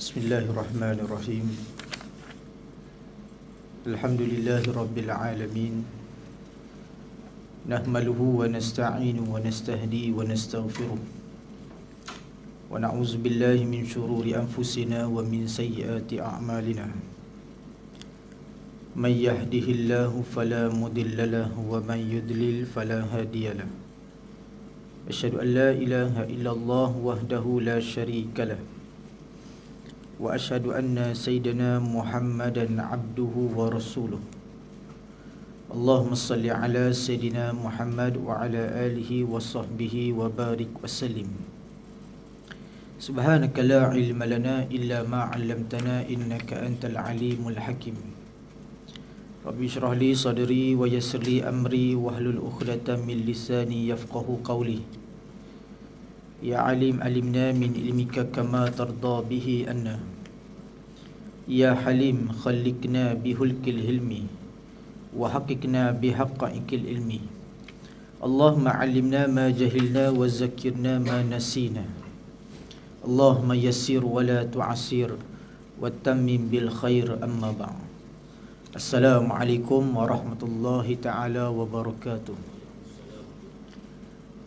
Bismillahirrahmanirrahim. Alhamdulillahi rabbil alamin. Nahmaluhu wa nasta'inu wa nastahdi wa nastaghfiruh. Wa na'udzu billahi min shururi anfusina wa min sayyiati a'malina. May yahdihillahu fala mudilla lahu wa may yudlil fala hadiya lahu. Asyhadu an la ilaha illallah wahdahu la syarika lah. Wa asyhadu anna sayyidina Muhammadan abduhu wa rasuluh. Allahumma salli ala sayyidina Muhammad wa ala alihi wa sahbihi wa barik wa sallim. Subhanaka la ilma lana illa ma 'allamtana innaka antal alimul hakim. Rabbi shrah li sadri wa yassir li amri wahlul 'uqdatam min lisani yafqahu qawli. Ya alim alimna min ilmika kama tarda bihi anna. Ya halim khalliqna bihulkil hilmi wa haqiqna bihaqqikil ilmi. Allahumma 'allimna ma jahilna wa zakkirna ma nasina. Allahumma yassir wa la tu'assir wa tammim bil khair amma ba'd. Assalamualaikum warahmatullahi ta'ala wabarakatuh.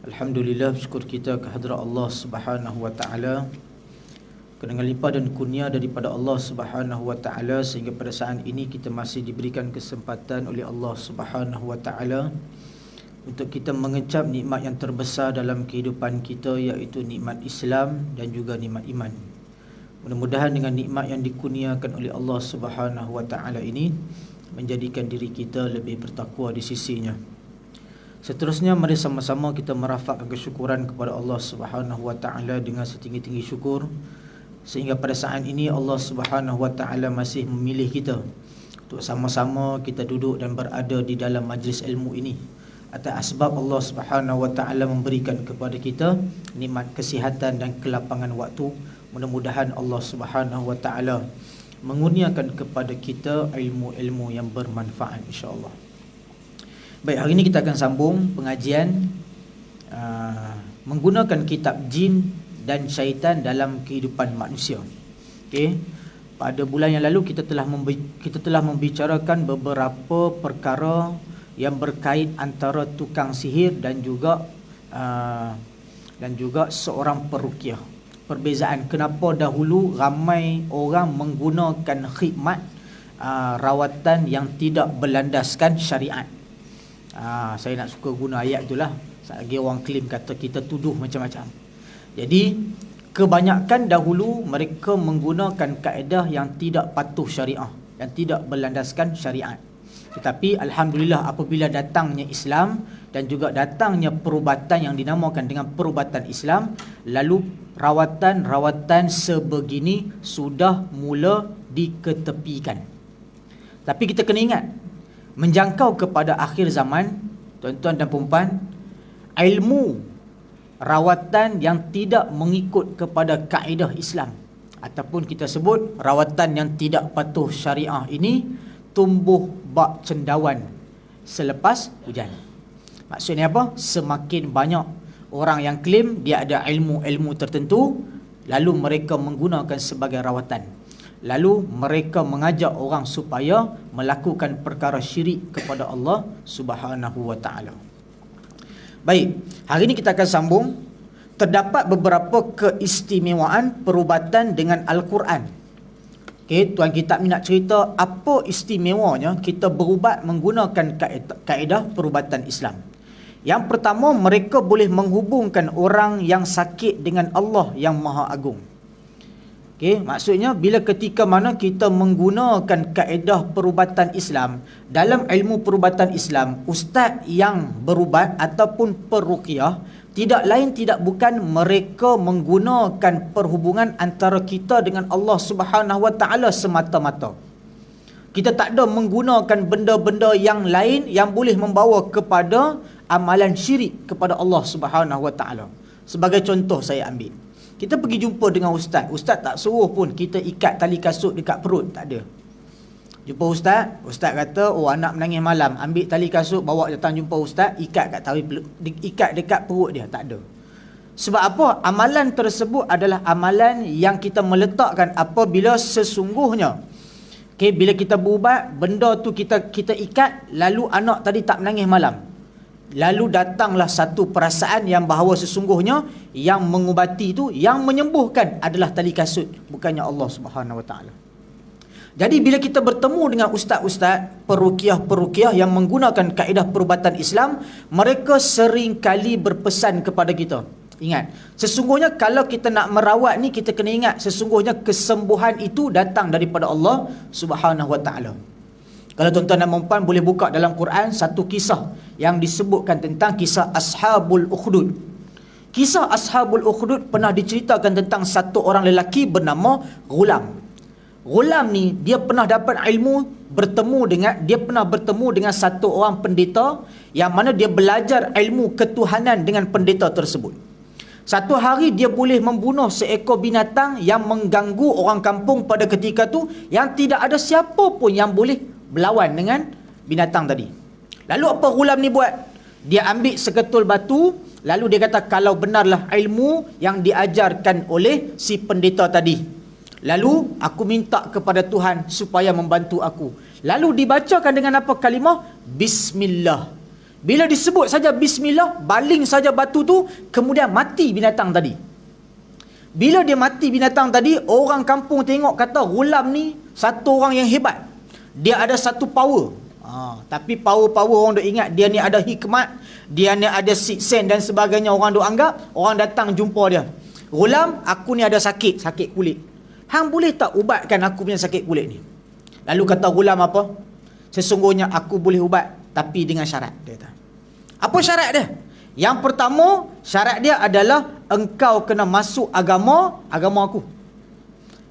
Alhamdulillah, syukur kita kehadrat Allah Subhanahu wa ta'ala, dengan limpah dan kurnia daripada Allah Subhanahu wa ta'ala, sehingga pada saat ini kita masih diberikan kesempatan oleh Allah Subhanahu wa ta'ala untuk kita mengecap nikmat yang terbesar dalam kehidupan kita, iaitu nikmat Islam dan juga nikmat iman. Mudah-mudahan dengan nikmat yang dikurniakan oleh Allah Subhanahu wa ta'ala ini menjadikan diri kita lebih bertakwa di sisinya. Seterusnya, mari sama-sama kita merafakkan kesyukuran kepada Allah Subhanahu wa ta'ala dengan setinggi-tinggi syukur, sehingga pada saat ini Allah Subhanahu wa ta'ala masih memilih kita untuk sama-sama kita duduk dan berada di dalam majlis ilmu ini, atas asbab Allah Subhanahu wa ta'ala memberikan kepada kita nikmat kesihatan dan kelapangan waktu. Mudah-mudahan Allah Subhanahu wa ta'ala mengurniakan kepada kita ilmu-ilmu yang bermanfaat, insya-Allah. Baik, hari ini kita akan sambung pengajian menggunakan kitab jin dan syaitan dalam kehidupan manusia. Okey. Pada bulan yang lalu kita telah membicarakan beberapa perkara yang berkait antara tukang sihir dan juga seorang peruqyah. Perbezaan kenapa dahulu ramai orang menggunakan khidmat rawatan yang tidak berlandaskan syariat. Saya nak suka guna ayat itulah. Selagi orang klaim kata kita tuduh macam-macam. Jadi kebanyakan dahulu mereka menggunakan kaedah yang tidak patuh syariah, yang tidak berlandaskan syariat. Tetapi alhamdulillah, apabila datangnya Islam dan juga datangnya perubatan yang dinamakan dengan perubatan Islam, lalu rawatan-rawatan sebegini sudah mula diketepikan. Tapi kita kena ingat, menjangkau kepada akhir zaman, tuan-tuan dan puan-puan, ilmu rawatan yang tidak mengikut kepada kaedah Islam, ataupun kita sebut rawatan yang tidak patuh syariah ini, tumbuh bak cendawan selepas hujan. Maksudnya apa? Semakin banyak orang yang klaim dia ada ilmu-ilmu tertentu, lalu mereka menggunakan sebagai rawatan. Lalu mereka mengajak orang supaya melakukan perkara syirik kepada Allah Subhanahu wa ta'ala. Baik, hari ini kita akan sambung. Terdapat beberapa keistimewaan perubatan dengan Al-Quran. Okey, tuan kitab ni nak cerita apa istimewanya kita berubat menggunakan kaedah perubatan Islam. Yang pertama, mereka boleh menghubungkan orang yang sakit dengan Allah yang Maha Agung. Okey, maksudnya bila ketika mana kita menggunakan kaedah perubatan Islam, dalam ilmu perubatan Islam, ustaz yang berubat ataupun peruqyah tidak lain tidak bukan mereka menggunakan perhubungan antara kita dengan Allah Subhanahu wa ta'ala semata-mata. Kita tak ada menggunakan benda-benda yang lain yang boleh membawa kepada amalan syirik kepada Allah Subhanahu wa ta'ala. Sebagai contoh saya ambil, kita pergi jumpa dengan ustaz. Ustaz tak suruh pun kita ikat tali kasut dekat perut, tak ada. Jumpa ustaz, ustaz kata, oh anak menangis malam, ambil tali kasut bawa datang jumpa ustaz, ikat kat tali, ikat dekat perut dia, tak ada. Sebab apa? Amalan tersebut adalah amalan yang kita meletakkan apabila sesungguhnya bila kita berubat, benda tu kita ikat, lalu anak tadi tak menangis malam. Lalu datanglah satu perasaan yang bahawa sesungguhnya yang mengubati itu, yang menyembuhkan adalah tali kasut, bukannya Allah Subhanahu Wa Taala. Jadi bila kita bertemu dengan ustaz-ustaz peruqyah yang menggunakan kaedah perubatan Islam, mereka sering kali berpesan kepada kita. Ingat, sesungguhnya kalau kita nak merawat ni, kita kena ingat sesungguhnya kesembuhan itu datang daripada Allah Subhanahu Wa Taala. Kalau tuan-tuan dan puan boleh buka dalam Quran satu kisah yang disebutkan tentang kisah Ashabul Ukhdud. Kisah Ashabul Ukhdud pernah diceritakan tentang satu orang lelaki bernama Ghulam. Ghulam ni dia pernah dapat ilmu, dia pernah bertemu dengan satu orang pendeta yang mana dia belajar ilmu ketuhanan dengan pendeta tersebut. Satu hari dia boleh membunuh seekor binatang yang mengganggu orang kampung pada ketika tu, yang tidak ada siapa pun yang boleh berlawan dengan binatang tadi. Lalu apa Ghulam ni buat? Dia ambil seketul batu, lalu dia kata kalau benarlah ilmu yang diajarkan oleh si pendeta tadi, lalu aku minta kepada Tuhan supaya membantu aku. Lalu dibacakan dengan apa kalimah? Bismillah. Bila disebut saja bismillah, baling saja batu tu, kemudian mati binatang tadi. Bila dia mati binatang tadi, orang kampung tengok kata Ghulam ni satu orang yang hebat. Dia ada satu power. Tapi power-power orang duk ingat dia ni ada hikmat, dia ni ada sixth sense dan sebagainya. Orang duk anggap, orang datang jumpa dia. Ghulam, aku ni ada sakit kulit. Hang boleh tak ubatkan aku punya sakit kulit ni? Lalu kata Ghulam apa? Sesungguhnya aku boleh ubat, tapi dengan syarat, dia kata. Apa syarat dia? Yang pertama, syarat dia adalah engkau kena masuk agama aku.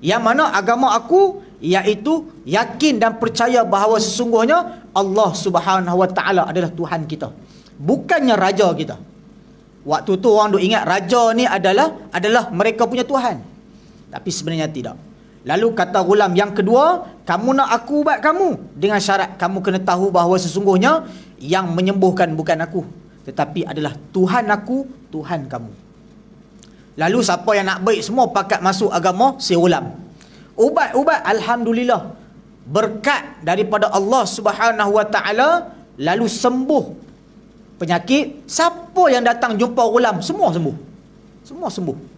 Yang mana agama aku, iaitu yakin dan percaya bahawa sesungguhnya Allah Subhanahu Wa Taala adalah Tuhan kita, bukannya raja kita. Waktu tu orang duk ingat raja ni adalah mereka punya Tuhan, tapi sebenarnya tidak. Lalu kata Ghulam yang kedua, kamu nak aku ubat kamu, dengan syarat kamu kena tahu bahawa sesungguhnya yang menyembuhkan bukan aku, tetapi adalah Tuhan aku, Tuhan kamu. Lalu siapa yang nak baik semua pakat masuk agama si Ghulam. Ubat, alhamdulillah, berkat daripada Allah Subhanahu Wa Taala, lalu sembuh penyakit. Siapa yang datang jumpa Ghulam, semua sembuh.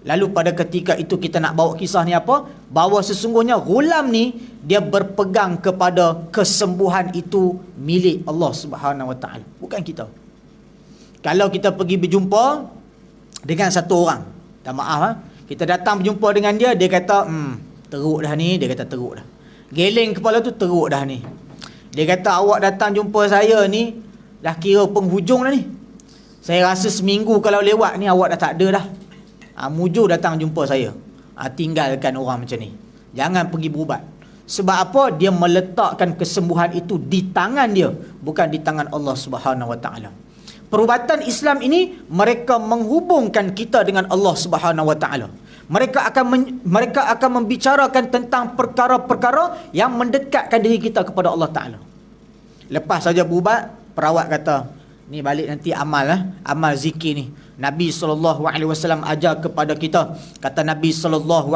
Lalu pada ketika itu kita nak bawa kisah ni apa? Bahawa sesungguhnya Ghulam ni dia berpegang kepada kesembuhan itu milik Allah Subhanahu Wa Taala, bukan kita. Kalau kita pergi berjumpa dengan satu orang, tak maaf kita datang berjumpa dengan dia, dia kata teruk dah ni, dia kata teruk dah. Geleng kepala tu, teruk dah ni. Dia kata awak datang jumpa saya ni dah kira penghujung dah ni. Saya rasa seminggu kalau lewat ni awak dah tak ada dah. Mujur datang jumpa saya. Tinggalkan orang macam ni, jangan pergi berubat. Sebab apa? Dia meletakkan kesembuhan itu di tangan dia, bukan di tangan Allah Subhanahu Wa Taala. Perubatan Islam ini mereka menghubungkan kita dengan Allah Subhanahu Wa Taala. Mereka akan membicarakan tentang perkara-perkara yang mendekatkan diri kita kepada Allah Taala. Lepas saja berubat, perawat kata, ni balik nanti amal zikir ni. Nabi SAW ajar kepada kita. Kata Nabi SAW,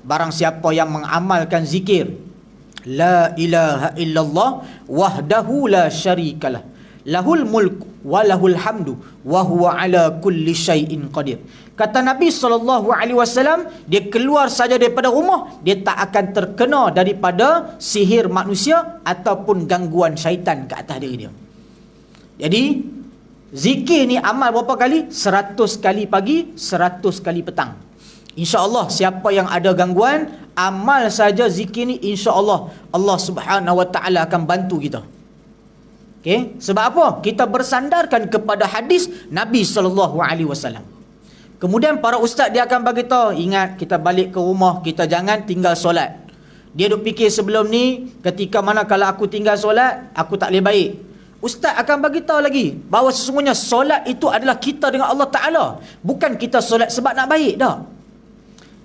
barang siapa yang mengamalkan zikir La ilaha illallah wahdahu la syarikalah, lahul mulk wa lahul hamdu wa huwa ala kulli syai'in qadir. Kata Nabi SAW, dia keluar saja daripada rumah, dia tak akan terkena daripada sihir manusia ataupun gangguan syaitan ke atas diri dia. Jadi zikir ni amal berapa kali? 100 kali pagi, 100 kali petang. InsyaAllah siapa yang ada gangguan, amal saja zikir ni, insyaAllah Allah Subhanahu Wa Taala akan bantu kita. Okay? Sebab apa? Kita bersandarkan kepada hadis Nabi SAW. Kemudian para ustaz dia akan bagi tahu, ingat kita balik ke rumah, kita jangan tinggal solat. Dia duk fikir sebelum ni, ketika mana kalau aku tinggal solat, aku tak boleh baik. Ustaz akan bagi tahu lagi bahawa sesungguhnya solat itu adalah kita dengan Allah Ta'ala, bukan kita solat sebab nak baik dah.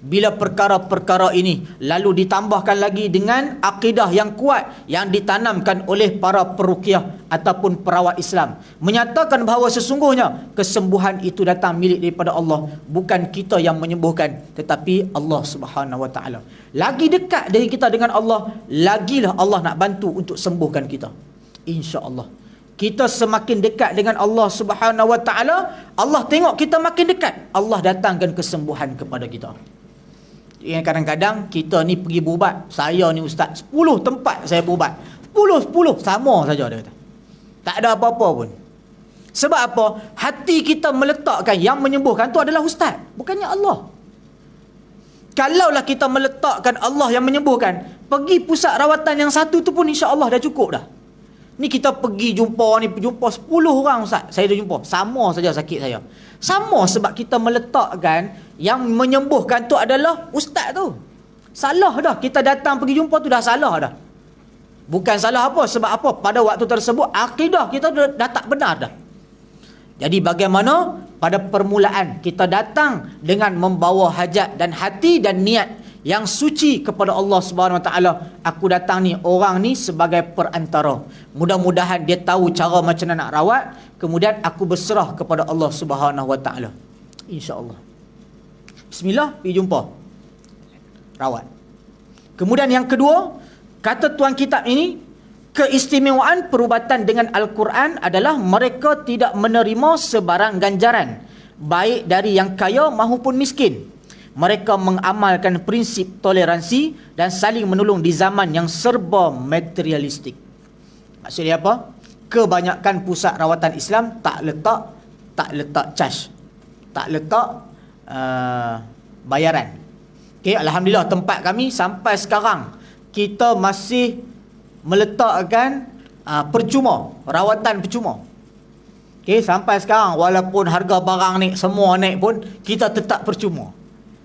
Bila perkara-perkara ini lalu ditambahkan lagi dengan akidah yang kuat yang ditanamkan oleh para peruqyah ataupun perawat Islam, menyatakan bahawa sesungguhnya kesembuhan itu datang milik daripada Allah, bukan kita yang menyembuhkan tetapi Allah Subhanahu wa taala. Lagi dekat dari kita dengan Allah, lagilah Allah nak bantu untuk sembuhkan kita, insya-Allah. Kita semakin dekat dengan Allah Subhanahu wa taala, Allah tengok kita makin dekat, Allah datangkan kesembuhan kepada kita. Yang kadang-kadang kita ni pergi berubat, saya ni ustaz 10 tempat saya berubat, 10 sama saja dia kata, tak ada apa-apa pun. Sebab apa? Hati kita meletakkan yang menyembuhkan tu adalah ustaz, bukannya Allah. Kalaulah kita meletakkan Allah yang menyembuhkan, pergi pusat rawatan yang satu tu pun insya-Allah dah cukup dah. Ni kita pergi jumpa 10 orang ustaz, saya dah jumpa, sama saja sakit saya. Sama sebab kita meletakkan yang menyembuhkan tu adalah ustaz tu. Salah dah, kita datang pergi jumpa tu dah salah dah. Bukan salah apa, sebab apa? Pada waktu tersebut akidah kita dah tak benar dah. Jadi bagaimana pada permulaan kita datang dengan membawa hajat dan hati dan niat yang suci kepada Allah Subhanahu wa taala. Aku datang ni, orang ni sebagai perantara. Mudah-mudahan dia tahu cara macam mana nak rawat, kemudian aku berserah kepada Allah Subhanahu wa taala. Insya-Allah. Bismillah, pergi jumpa. Rawat. Kemudian yang kedua, kata tuan kitab ini, keistimewaan perubatan dengan Al-Quran adalah mereka tidak menerima sebarang ganjaran, baik dari yang kaya maupun miskin. Mereka mengamalkan prinsip toleransi dan saling menolong di zaman yang serba materialistik. Maksudnya apa? Kebanyakan pusat rawatan Islam tak letak charge, tak letak bayaran. Okay, alhamdulillah tempat kami sampai sekarang kita masih meletakkan percuma, rawatan percuma. Okay, sampai sekarang walaupun harga barang naik, semua naik pun kita tetap percuma.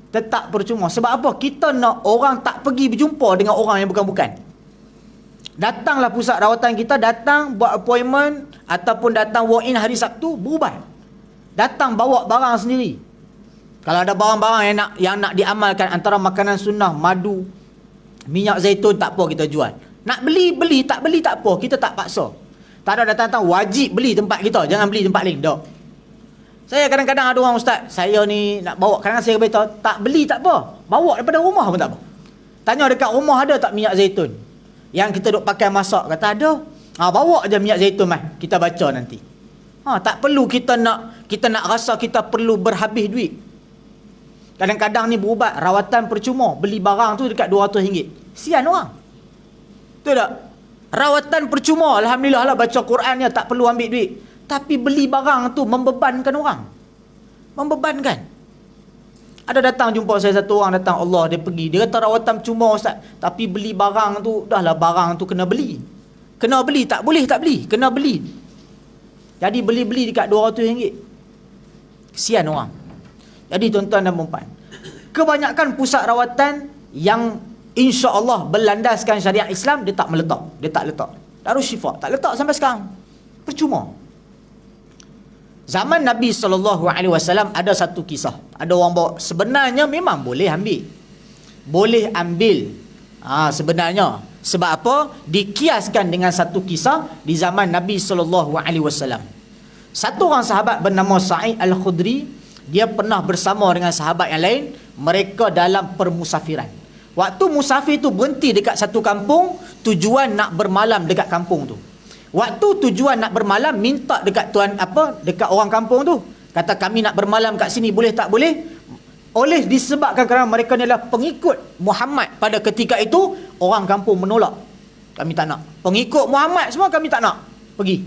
Tetap percuma. Sebab apa? Kita nak orang tak pergi berjumpa dengan orang yang bukan-bukan. Datanglah pusat rawatan kita, datang buat appointment ataupun datang walk in hari Sabtu, berubat. Datang bawa barang sendiri. Kalau ada barang-barang yang nak diamalkan antara makanan sunnah, madu, minyak zaitun, tak apa kita jual. Nak beli, tak beli tak apa, kita tak paksa. Tak ada datang-datang wajib beli tempat kita, jangan beli tempat lain. Tak. Saya kadang-kadang ada orang, ustaz, saya ni nak bawa, kadang-kadang saya beritahu, tak beli tak apa, bawa daripada rumah pun tak apa. Tanya dekat rumah ada tak minyak zaitun yang kita duk pakai masak, kata ada. Bawa je minyak zaitun mah, kita baca nanti. Tak perlu kita nak rasa kita perlu berhabis duit. Kadang-kadang ni berubat rawatan percuma, beli barang tu dekat RM200. Sian orang. Betul tak? Rawatan percuma, alhamdulillah lah, baca Qurannya tak perlu ambil duit. Tapi beli barang tu membebankan orang. Membebankan. Ada datang jumpa saya satu orang, datang Allah, dia pergi. Dia kata rawatan cuma ustaz, tapi beli barang tu, dah lah barang tu kena beli. Kena beli, tak boleh tak beli, kena beli. Jadi beli-beli dekat RM200. Kesian orang. Jadi tuan-tuan dan puan-puan, kebanyakan pusat rawatan yang insya-Allah berlandaskan syariat Islam, dia tak meletak. Dia tak letak. Darus Syifa tak letak sampai sekarang. Percuma. Zaman Nabi SAW ada satu kisah. Ada orang bawa, sebenarnya memang boleh ambil. Boleh ambil. Sebenarnya. Sebab apa? Dikiaskan dengan satu kisah di zaman Nabi SAW. Satu orang sahabat bernama Sa'id Al-Khudri, dia pernah bersama dengan sahabat yang lain. Mereka dalam permusafiran. Waktu musafir tu berhenti dekat satu kampung, tujuan nak bermalam dekat kampung tu. Waktu tujuan nak bermalam, minta dekat dekat orang kampung tu, kata kami nak bermalam kat sini, boleh tak boleh? Oleh disebabkan kerana mereka ni adalah pengikut Muhammad pada ketika itu, orang kampung menolak. Kami tak nak. Pengikut Muhammad semua kami tak nak. Pergi.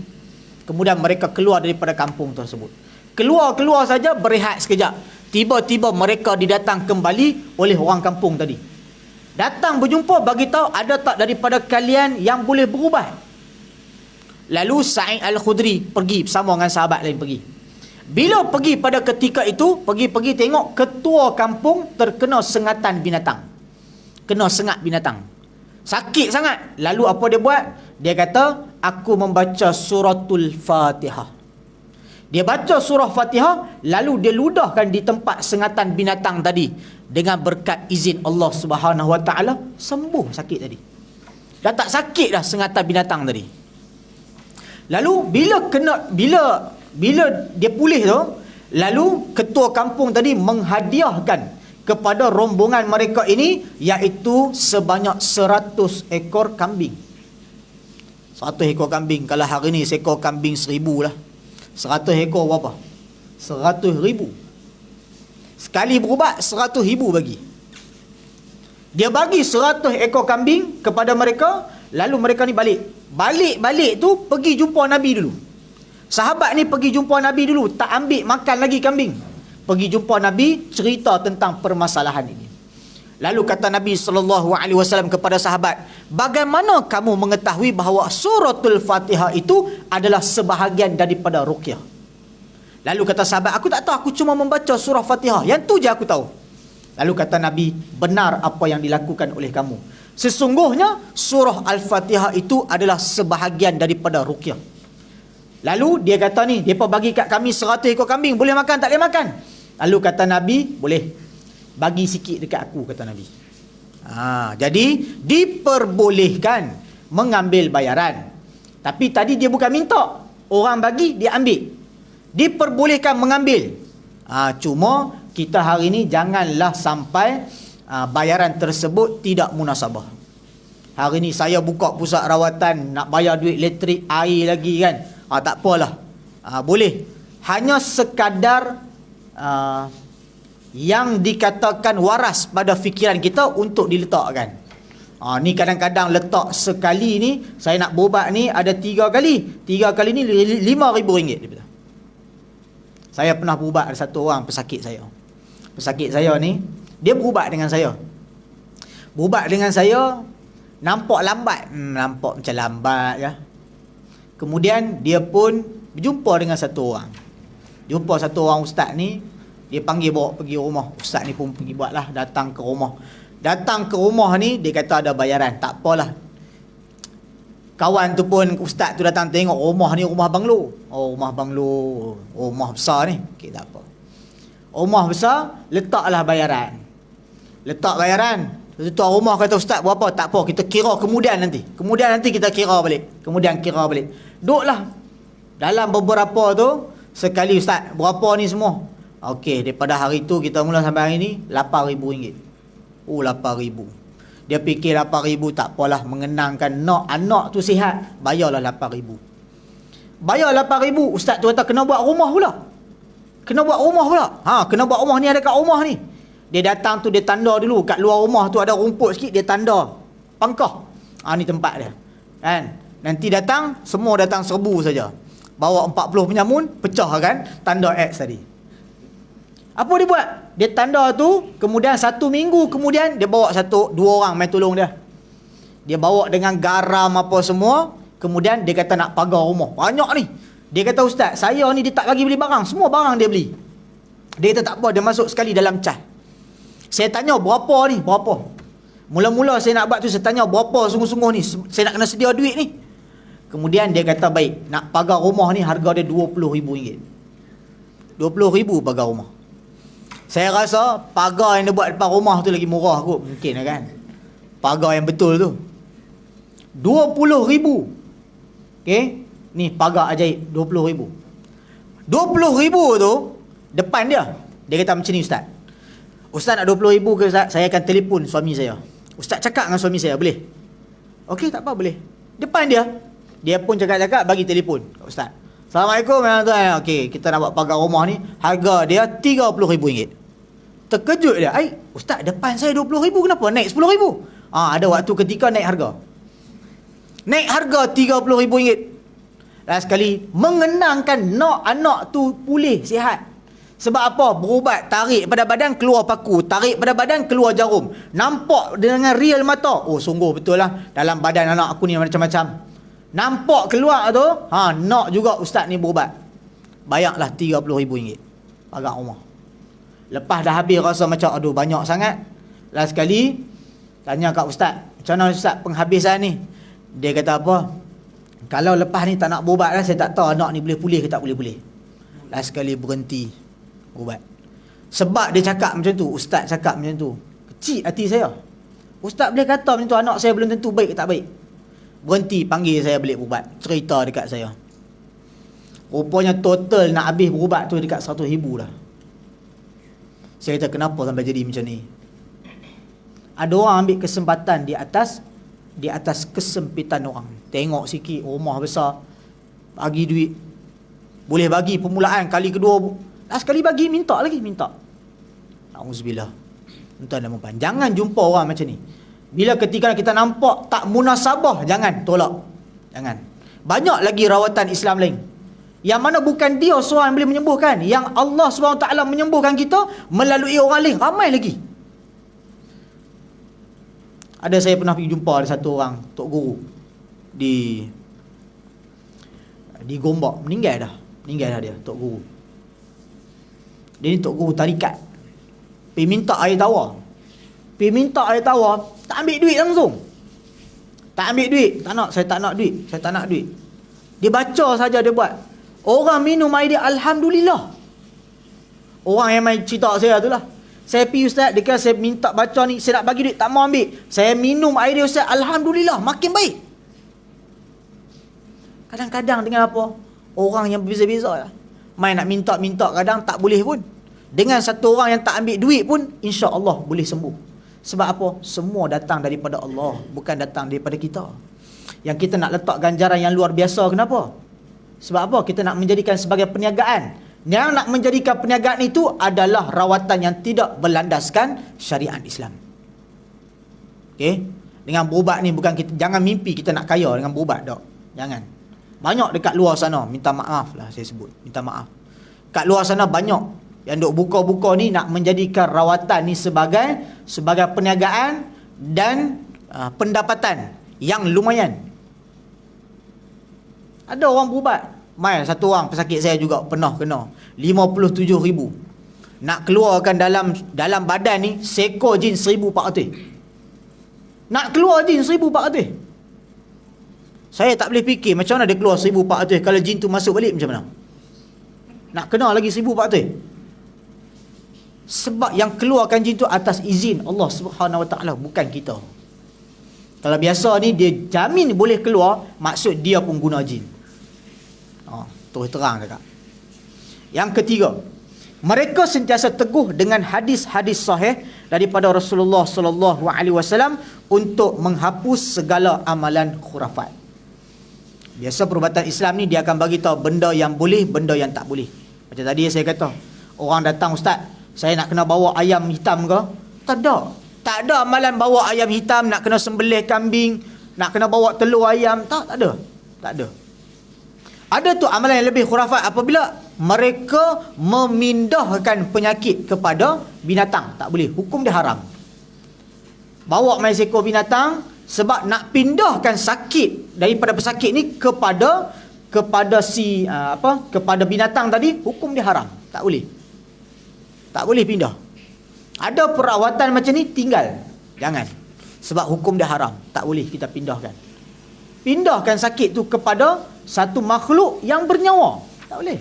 Kemudian mereka keluar daripada kampung tersebut. Keluar saja, berehat sekejap. Tiba-tiba mereka didatang kembali oleh orang kampung tadi. Datang berjumpa, bagi tahu ada tak daripada kalian yang boleh berubat? Lalu Sa'id Al-Khudri pergi bersama dengan sahabat lain pergi. Bila pergi pada ketika itu, pergi tengok ketua kampung terkena sengatan binatang. Kena sengat binatang. Sakit sangat. Lalu apa dia buat? Dia kata, aku membaca suratul Fatihah. Dia baca surah Fatihah, lalu dia ludahkan di tempat sengatan binatang tadi. Dengan berkat izin Allah Subhanahu Wa Taala, sembuh sakit tadi. Dah tak sakit dah sengatan binatang tadi. Lalu bila dia pulih tu, lalu ketua kampung tadi menghadiahkan kepada rombongan mereka ini, iaitu sebanyak 100 ekor kambing. 100 ekor kambing. Kalau hari ni seekor kambing 1000 lah. 100 ekor berapa? 100,000. Sekali berubat 100,000 bagi. Dia bagi 100 ekor kambing kepada mereka. Lalu mereka ni balik tu pergi jumpa Nabi dulu. Sahabat ni pergi jumpa Nabi dulu, tak ambil makan lagi kambing. Pergi jumpa Nabi, cerita tentang permasalahan ini. Lalu kata Nabi SAW kepada sahabat, bagaimana kamu mengetahui bahawa suratul Fatihah itu adalah sebahagian daripada ruqyah? Lalu kata sahabat, aku tak tahu, aku cuma membaca surah Fatihah. Yang tu je aku tahu. Lalu kata Nabi, benar apa yang dilakukan oleh kamu. Sesungguhnya surah Al-Fatihah itu adalah sebahagian daripada ruqyah. Lalu dia kata ni, mereka bagi kat kami 100 ekor kambing, boleh makan tak boleh makan? Lalu kata Nabi, boleh. Bagi sikit dekat aku, kata Nabi. Jadi diperbolehkan mengambil bayaran. Tapi tadi dia bukan minta, orang bagi dia ambil. Diperbolehkan mengambil. Cuma kita hari ni janganlah sampai bayaran tersebut tidak munasabah. Hari ni saya buka pusat rawatan, nak bayar duit elektrik, air lagi kan. Tak apalah. Boleh. Hanya sekadar yang dikatakan waras pada fikiran kita untuk diletakkan. Ni kadang-kadang letak sekali ni, saya nak berubat ni ada 3 kali. 3 kali ni RM5,000. Saya pernah berubat, ada satu orang pesakit saya. Pesakit saya ni, dia berubat dengan saya. Berubat dengan saya, nampak lambat. Nampak macam lambat ya. Kemudian dia pun berjumpa dengan satu orang. Jumpa satu orang ustaz ni, dia panggil bawa pergi rumah. Ustaz ni pun pergi buatlah, datang ke rumah. Datang ke rumah ni, dia kata ada bayaran. Tak apalah. Kawan tu pun, ustaz tu datang tengok rumah ni, rumah banglo. Rumah banglo. Rumah besar ni. Okey, tak apa. Rumah besar, letaklah bayaran. Letak bayaran. Tuan rumah kata, ustaz berapa? Tak apa, kita kira kemudian nanti. Kemudian nanti kita kira balik. Kemudian kira balik. Duduklah. Dalam beberapa tu, sekali ustaz, berapa ni semua? Okey, daripada hari tu kita mula sampai hari ni RM8,000. RM8,000. Dia fikir RM8,000 tak apalah, mengenangkan nak anak tu sihat, bayarlah RM8,000. Bayar RM8,000, ustaz tu kata kena buat rumah pula. Kena buat rumah pula. Kena buat rumah ni, ada kat rumah ni. Dia datang tu, dia tanda dulu kat luar rumah tu ada rumput sikit, dia tanda pangkah. Ni tempat dia. Kan? Nanti datang, semua datang 1,000 saja. Bawa 40 penyamun, pecahkan tanda X tadi. Apa dia buat? Dia tanda tu, kemudian 1 minggu kemudian dia bawa 2 orang main tolong dia. Dia bawa dengan garam apa semua, kemudian dia kata nak pagar rumah. Banyak ni. Dia kata, ustaz, saya ni dia tak bagi beli barang, semua barang dia beli. Dia kata tak apa, dia masuk sekali dalam cas. Saya tanya berapa ni? Berapa? Mula-mula saya nak buat tu, saya tanya berapa sungguh-sungguh ni? Saya nak kena sedia duit ni. Kemudian dia kata, baik, nak pagar rumah ni harga dia RM20,000. RM20,000 pagar rumah. Saya rasa pagar yang dia buat depan rumah tu lagi murah kot. Mungkin lah kan. Pagar yang betul tu RM20,000. Okay. Ni pagar ajaib RM20,000. RM20,000 tu depan dia. Dia kata macam ni, ustaz. Ustaz nak RM20,000 ke ustaz? Saya akan telefon suami saya. Ustaz cakap dengan suami saya, boleh? Okey, tak apa, boleh. Depan dia. Dia pun cakap-cakap bagi telefon kat ustaz. Assalamualaikum warahmatullahi wabarakatuh. Okey, kita nak buat pagar rumah ni. Harga dia RM30,000. Terkejut dia. Ustaz, depan saya RM20,000, kenapa naik RM10,000? Ada waktu ketika naik harga. Naik harga RM30,000. Last sekali, mengenangkan nak anak tu pulih, sihat. Sebab apa? Berubat, tarik pada badan, keluar paku. Tarik pada badan, keluar jarum. Nampak dengan real mata. Sungguh betul lah. Dalam badan anak aku ni macam-macam. Nampak keluar tu, nak juga ustaz ni berubat. Bayarlah RM30,000. Pagar rumah. Lepas dah habis rasa macam, aduh banyak sangat. Last sekali, tanya kat ustaz, macam mana ustaz penghabisan ni? Dia kata apa? Kalau lepas ni tak nak berubat lah, saya tak tahu anak ni boleh pulih ke tak boleh pulih. last sekali berhenti ubat. Sebab dia cakap macam tu, ustaz cakap macam tu, kecil hati saya. Ustaz boleh kata macam tu, anak saya belum tentu baik ke tak baik. Berhenti panggil saya balik berubat, cerita dekat saya. Rupanya total nak habis berubat tu dekat 100,000 dah. Saya kata kenapa sampai jadi macam ni. Ada orang ambil kesempatan di atas kesempitan orang. Tengok sikit rumah besar, bagi duit, boleh bagi permulaan, kali kedua sekali bagi minta lagi, minta. Auzubillah. Tuan dan puan, jangan jumpa orang macam ni. Bila ketika kita nampak tak munasabah, jangan tolak. Jangan. Banyak lagi rawatan Islam lain yang mana bukan dia seorang yang boleh menyembuhkan, yang Allah SWT menyembuhkan kita melalui orang lain, ramai lagi. Ada saya pernah pergi jumpa ada satu orang tok guru di Gombak, meninggal dah dia tok guru. Dia ni tok guru tarikat. Pergi minta air tawar, tak ambil duit langsung. Tak ambil duit, saya tak nak duit. Dia baca saja, dia buat. Orang minum air dia, alhamdulillah. Orang yang main cerita saya tu lah. Saya pergi ustaz, dia kata saya minta baca ni, saya nak bagi duit, tak mau ambil. Saya minum air dia ustaz, alhamdulillah, makin baik. Kadang-kadang dengan apa? Orang yang berbeza-beza lah. Main nak minta-minta, kadang tak boleh pun. Dengan satu orang yang tak ambil duit pun, insya-Allah boleh sembuh. Sebab apa? Semua datang daripada Allah, bukan datang daripada kita. Yang kita nak letak ganjaran yang luar biasa, kenapa? Sebab apa? Kita nak menjadikan sebagai perniagaan. Yang nak menjadikan perniagaan itu adalah rawatan yang tidak berlandaskan syariat Islam. Okey? Dengan berubat ni bukan kita, jangan mimpi kita nak kaya dengan berubat, tak. Jangan. Banyak dekat luar sana, minta maaf lah saya sebut, minta maaf. Kat luar sana banyak yang duk buka-buka ni nak menjadikan rawatan ni sebagai perniagaan dan pendapatan yang lumayan. Ada orang berubat. Mai satu orang pesakit saya juga pernah kena 57,000. Nak keluarkan dalam badan ni seekor jin 1,400. Nak keluar jin 1,400. Saya tak boleh fikir macam mana dia keluar 1,400 kalau jin tu masuk balik macam mana. Nak kena lagi 1,400. Sebab yang keluarkan jin tu atas izin Allah Subhanahu Wa Taala, bukan kita. Kalau biasa ni dia jamin boleh keluar, maksud dia pun guna jin. Terus terang dekat. Yang ketiga, mereka sentiasa teguh dengan hadis-hadis sahih daripada Rasulullah sallallahu alaihi wasallam untuk menghapus segala amalan khurafat. Biasa perubatan Islam ni dia akan bagi tahu benda yang boleh, benda yang tak boleh. Macam tadi saya kata, orang datang, ustaz, saya nak kena bawa ayam hitam ke? Tak ada amalan bawa ayam hitam, nak kena sembelih kambing, nak kena bawa telur ayam, tak ada. Ada tu amalan yang lebih khurafat apabila mereka memindahkan penyakit kepada binatang. Tak boleh, hukum dia haram. Bawa mai seekor binatang sebab nak pindahkan sakit daripada pesakit ni kepada kepada binatang tadi, hukum dia haram. Tak boleh. Tak boleh pindah. Ada perawatan macam ni, tinggal. Jangan. Sebab hukum dia haram. Tak boleh kita pindahkan. Pindahkan sakit tu kepada satu makhluk yang bernyawa. Tak boleh.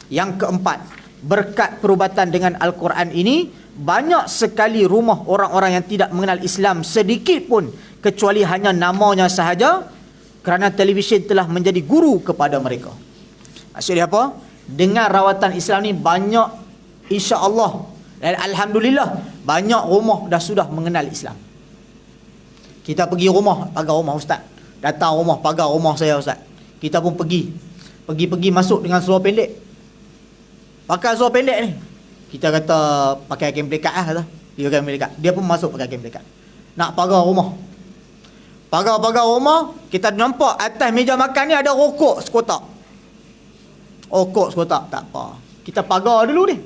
Yang keempat, berkat perubatan dengan Al-Quran ini, banyak sekali rumah orang-orang yang tidak mengenal Islam sedikit pun, kecuali hanya namanya sahaja, kerana televisyen telah menjadi guru kepada mereka. Maksudnya apa? Dengan rawatan Islam ni banyak, insya-Allah dan alhamdulillah, banyak rumah dah sudah mengenal Islam. Kita pergi rumah, pagar rumah ustaz. Datang rumah, pagar rumah saya ustaz. Kita pun pergi masuk dengan seluar pendek. Pakai seluar pendek ni. Kita kata pakai kain pelikat lah kata. Dia pakai kain pelikat. Dia pun masuk pakai kain pelikat. Nak pagar rumah. Pagar rumah, kita nampak atas meja makan ni ada rokok sekotak. Rokok sekotak, tak apa. Kita pagar dulu ni.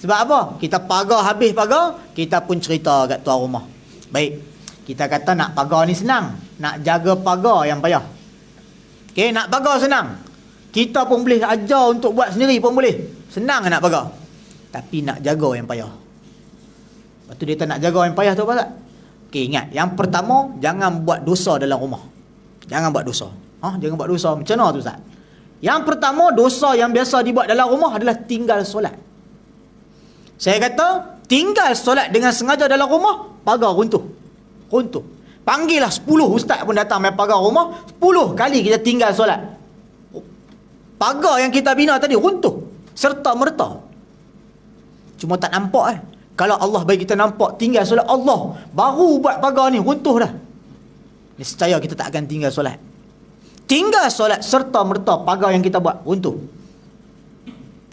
Sebab apa? Kita pagar, habis pagar, kita pun cerita kat tuan rumah. Baik, kita kata nak pagar ni senang, nak jaga pagar yang payah. Okey, nak pagar senang. Kita pun boleh ajar untuk buat sendiri pun boleh. Senang nak pagar. Tapi nak jaga yang payah. Lepas tu dia tak nak jaga yang payah tu apa tak? Okey, ingat, yang pertama, jangan buat dosa dalam rumah. Jangan buat dosa. Jangan buat dosa. Macam mana tu Ustaz? Yang pertama, dosa yang biasa dibuat dalam rumah adalah tinggal solat. Saya kata, tinggal solat dengan sengaja dalam rumah, pagar runtuh. Runtuh. Panggillah 10 ustaz pun datang main pagar rumah, 10 kali kita tinggal solat. Pagar yang kita bina tadi runtuh serta merta. Cuma tak nampak. Kalau Allah bagi kita nampak tinggal solat, Allah baru buat pagar ni runtuh dah, nescaya kita tak akan tinggal solat. Tinggal solat serta merta pagar yang kita buat runtuh.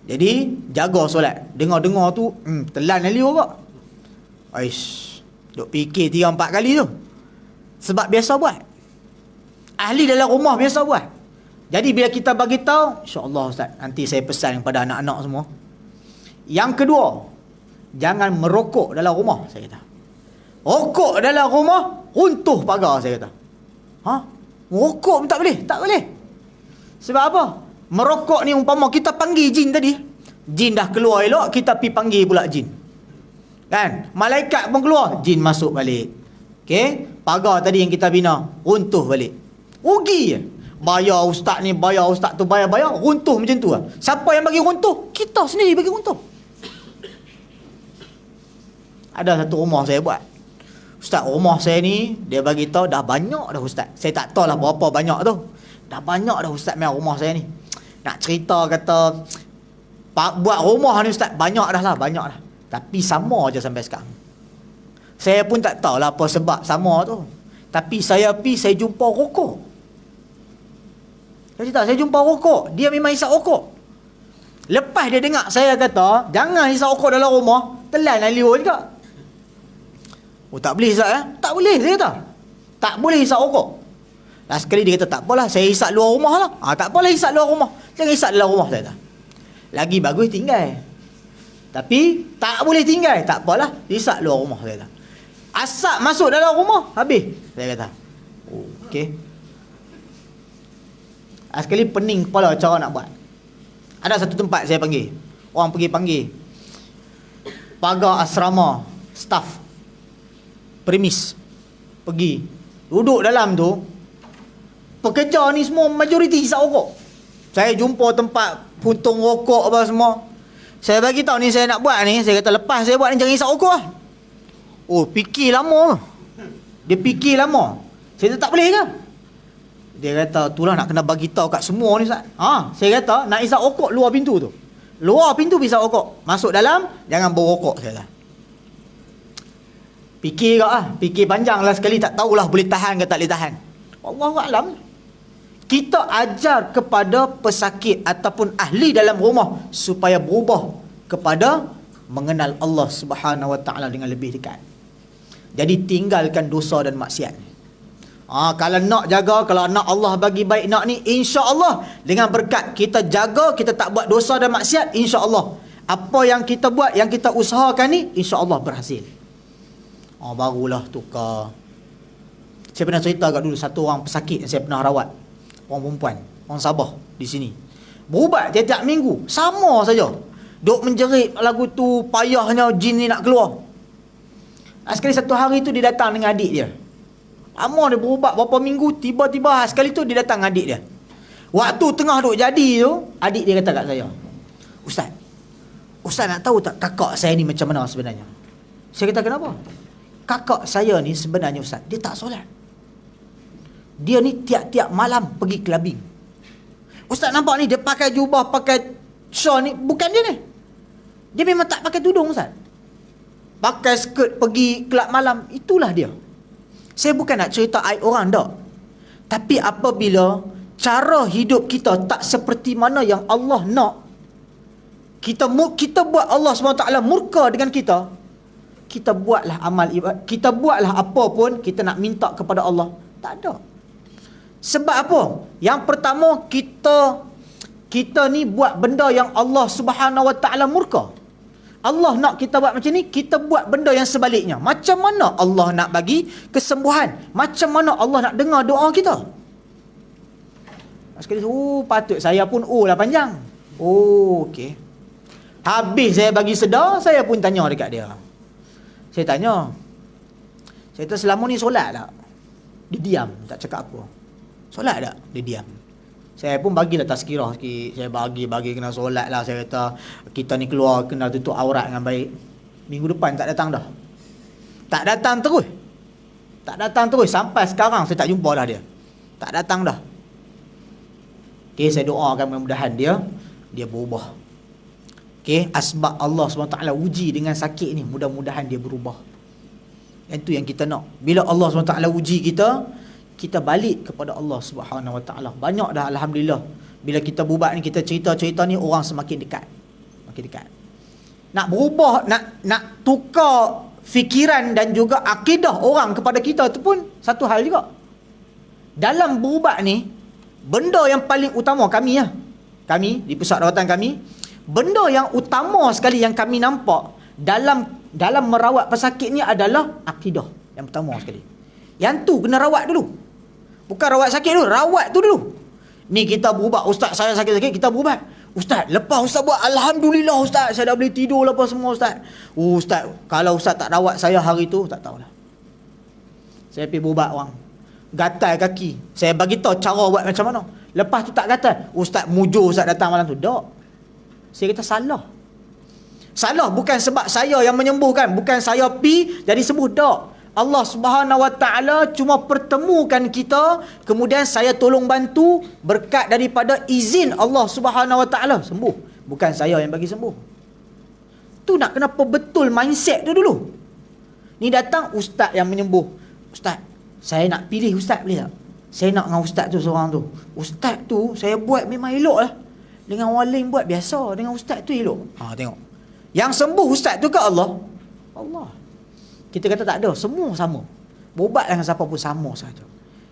Jadi jaga solat. Dengar-dengar tu telan kali orang. Aish, duk fikir 3-4 kali tu. Sebab biasa buat. Ahli dalam rumah biasa buat. Jadi bila kita bagi tahu, insya-Allah ustaz, nanti saya pesan kepada anak-anak semua. Yang kedua, jangan merokok dalam rumah, saya kata. Rokok dalam rumah, runtuh pagar, saya kata. Merokok pun tak boleh? Tak boleh. Sebab apa? Merokok ni umpama kita panggil jin tadi, jin dah keluar elok, kita pergi panggil pula jin. Kan? Malaikat pun keluar, jin masuk balik. Okey? Pagar tadi yang kita bina, runtuh balik. Rugi je. Bayar ustaz ni, bayar ustaz tu, bayar, runtuh macam tu lah. Siapa yang bagi runtuh? Kita sendiri bagi runtuh. Ada satu rumah saya buat. Ustaz, rumah saya ni, dia bagi tahu dah banyak dah ustaz. Saya tak tahu lah berapa banyak tu. Dah banyak dah ustaz main rumah saya ni. Nak cerita kata, buat rumah ni ustaz, banyak dah lah, banyak dah. Tapi sama je sampai sekarang. Saya pun tak tahu lah apa sebab sama tu. Tapi saya jumpa rokok. Saya cerita, saya jumpa rokok. Dia memang hisap rokok. Lepas dia dengar saya kata, jangan hisap rokok dalam rumah, telan lah liur juga. Oh, tak boleh hisap Tak boleh, saya kata. Tak boleh hisap rokok. Last sekali dia kata, tak apalah, saya hisap luar rumah lah. Tak apalah hisap luar rumah. Jangan hisap dalam rumah, saya kata. Lagi bagus tinggal. Tapi, tak boleh tinggal. Tak apalah, hisap luar rumah, saya kata. Asap masuk dalam rumah, habis, saya kata. Okey. Last sekali pening kepala cara nak buat. Ada satu tempat saya panggil. Orang pergi panggil. Pagar asrama, staff, premis. Pergi. Duduk dalam tu. Pekerja ni semua majoriti hisap rokok. Saya jumpa tempat puntung rokok apa semua. Saya bagi tahu ni saya nak buat ni. Saya kata lepas saya buat ni jangan hisap rokok lah. Oh, fikir lama. Dia fikir lama. Saya kata tak boleh ke? Dia kata, itulah nak kena bagi tahu kat semua ni Ustaz. Saya kata, nak hisap rokok luar pintu tu. Luar pintu hisap rokok. Masuk dalam, jangan bawa rokok, saya kata. Fikir kak lah. Fikir panjang lah sekali, tak tahulah boleh tahan ke tak boleh tahan. Wallahualam. Kita ajar kepada pesakit ataupun ahli dalam rumah supaya berubah kepada mengenal Allah Subhanahu Wa Taala dengan lebih dekat. Jadi tinggalkan dosa dan maksiat. Kalau nak jaga, kalau nak Allah bagi baik nak ni, insya-Allah dengan berkat kita jaga, kita tak buat dosa dan maksiat, insya-Allah apa yang kita buat, yang kita usahakan ni, insya-Allah berhasil. Barulah tukar. Saya pernah cerita kat dulu satu orang pesakit yang saya pernah rawat. Orang perempuan, orang Sabah di sini. Berubat tiap-tiap minggu, sama saja. Duk menjerit lagu tu, payahnya jin ni nak keluar. Sekali satu hari tu dia datang dengan adik dia. Lama dia berubat berapa minggu, tiba-tiba sekali tu dia datang dengan adik dia. Waktu tengah duk jadi tu, adik dia kata kat saya, Ustaz nak tahu tak kakak saya ni macam mana sebenarnya? Saya kata, kenapa? Kakak saya ni sebenarnya Ustaz, dia tak solat. Dia ni tiap-tiap malam pergi clubbing. Ustaz nampak ni, dia pakai jubah, pakai shawl ni, bukan dia ni. Dia memang tak pakai tudung Ustaz. Pakai skirt pergi kelab malam, itulah dia. Saya bukan nak cerita aib orang tak. Tapi apabila cara hidup kita tak seperti mana yang Allah nak, kita buat Allah SWT murka dengan kita, kita buatlah amal ibadat, kita buatlah apa pun kita nak minta kepada Allah, tak ada. Sebab apa? Yang pertama, kita ni buat benda yang Allah Subhanahu Wa Taala murka. Allah nak kita buat macam ni, kita buat benda yang sebaliknya. Macam mana Allah nak bagi kesembuhan? Macam mana Allah nak dengar doa kita? Sekali, patut saya pun lah panjang. Okey. Habis saya bagi sedar, saya pun tanya dekat dia. Saya tanya, saya kata selama ni solat tak? Dia diam, tak cakap apa. Solat tak? Dia diam. Saya pun bagilah tazkirah sikit. Saya bagi kena solat lah. Saya kata kita ni keluar kena tutup aurat dengan baik. Minggu depan tak datang dah. Tak datang terus. Tak datang terus. Sampai sekarang saya tak jumpa dah dia. Tak datang dah. Okay, saya doakan mudah-mudahan dia berubah. Okay, asbab Allah SWT uji dengan sakit ni, mudah-mudahan dia berubah. Itu yang kita nak. Bila Allah SWT uji kita balik kepada Allah SWT. Banyak dah alhamdulillah. Bila kita berubat ni, kita cerita-cerita ni, orang semakin dekat. Makin dekat. Nak berubah, nak tukar fikiran dan juga akidah orang kepada kita tu pun satu hal juga. Dalam berubat ni, benda yang paling utama kami di pusat rawatan kami, benda yang utama sekali yang kami nampak dalam merawat pesakit ni adalah akidah. Yang pertama sekali. Yang tu kena rawat dulu. Bukan rawat sakit dulu, rawat tu dulu. Ni kita berubat, ustaz saya sakit-sakit, kita berubat. Ustaz, lepas ustaz buat, alhamdulillah ustaz, saya dah boleh tidur lepas semua ustaz. Ustaz, kalau ustaz tak rawat saya hari tu, tak tahulah. Saya pergi berubat orang. Gatal kaki. Saya bagi tahu cara buat macam mana. Lepas tu tak gatal. Ustaz mujur ustaz datang malam tu. Tak. Saya kata salah. Salah bukan sebab saya yang menyembuhkan, bukan saya pi jadi sembuh, tak. Allah Subhanahu Wa Taala cuma pertemukan kita, kemudian saya tolong bantu berkat daripada izin Allah Subhanahu Wa Taala sembuh. Bukan saya yang bagi sembuh. Tu nak kenapa betul mindset tu dulu. Ni datang ustaz yang menyembuh. Ustaz, saya nak pilih ustaz boleh tak? Saya nak dengan ustaz tu seorang tu. Ustaz tu saya buat memang elok lah. Dengan orang lain buat biasa, dengan ustaz tu elok. Tengok. Yang sembuh ustaz tu ke Allah? Allah. Kita kata tak ada, semua sama. Berubat dengan siapa pun sama saja.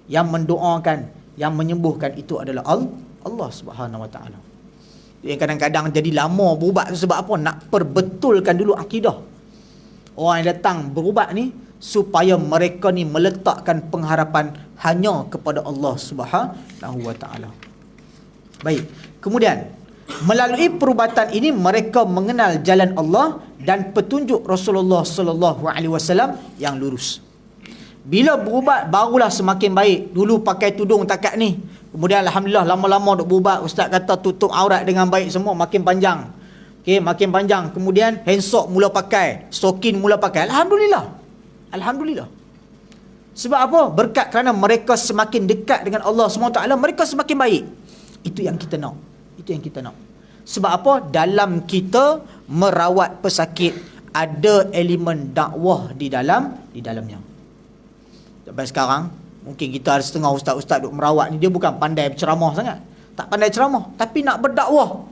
Yang mendoakan, yang menyembuhkan itu adalah Allah Subhanahu Wa Taala. Yang kadang-kadang jadi lama berubat tu sebab apa? Nak perbetulkan dulu akidah. Orang yang datang berubat ni supaya mereka ni meletakkan pengharapan hanya kepada Allah Subhanahu Wa Taala. Baik. Kemudian melalui perubatan ini mereka mengenal jalan Allah dan petunjuk Rasulullah sallallahu alaihi wasallam yang lurus. Bila berubat barulah semakin baik. Dulu pakai tudung takat ni. Kemudian alhamdulillah lama-lama duk berubat, ustaz kata tutup aurat dengan baik semua, makin panjang. Okey, makin panjang. Kemudian handsock mula pakai, stokin mula pakai. Alhamdulillah. Alhamdulillah. Sebab apa? Berkat kerana mereka semakin dekat dengan Allah SWT, mereka semakin baik. Itu yang kita nak. Itu yang kita nak. Sebab apa? Dalam kita merawat pesakit ada elemen dakwah di dalamnya. Sampai sekarang mungkin kita ada setengah ustaz-ustaz duk merawat ni, dia bukan pandai berceramah sangat. Tak pandai ceramah, tapi nak berdakwah.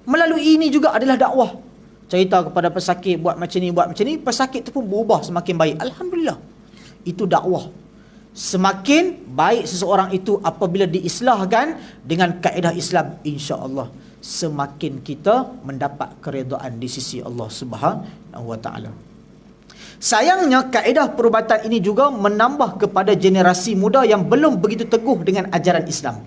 Melalui ini juga adalah dakwah. Cerita kepada pesakit buat macam ni, pesakit tu pun berubah semakin baik. Alhamdulillah. Itu dakwah. Semakin baik seseorang itu apabila diislahkan dengan kaedah Islam, insya-Allah semakin kita mendapat keredaan di sisi Allah Subhanahu Wa Taala. Sayangnya kaedah perubatan ini juga menambah kepada generasi muda yang belum begitu teguh dengan ajaran Islam,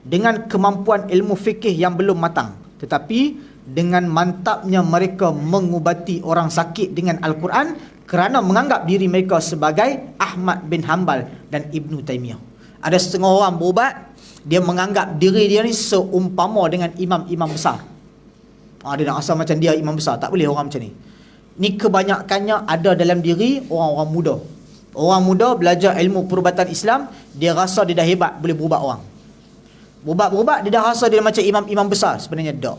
dengan kemampuan ilmu fikih yang belum matang, tetapi dengan mantapnya mereka mengubati orang sakit dengan Al-Quran kerana menganggap diri mereka sebagai Ahmad bin Hanbal dan Ibnu Taimiyah. Ada setengah orang berubat, dia menganggap diri dia ni seumpama dengan imam-imam besar. Dia nak asal macam dia imam besar. Tak boleh orang macam ni. Ni kebanyakannya ada dalam diri orang-orang muda. Orang muda belajar ilmu perubatan Islam, dia rasa dia dah hebat boleh berubat orang. Berubat-berubat dia dah rasa dia macam imam-imam besar. Sebenarnya tak.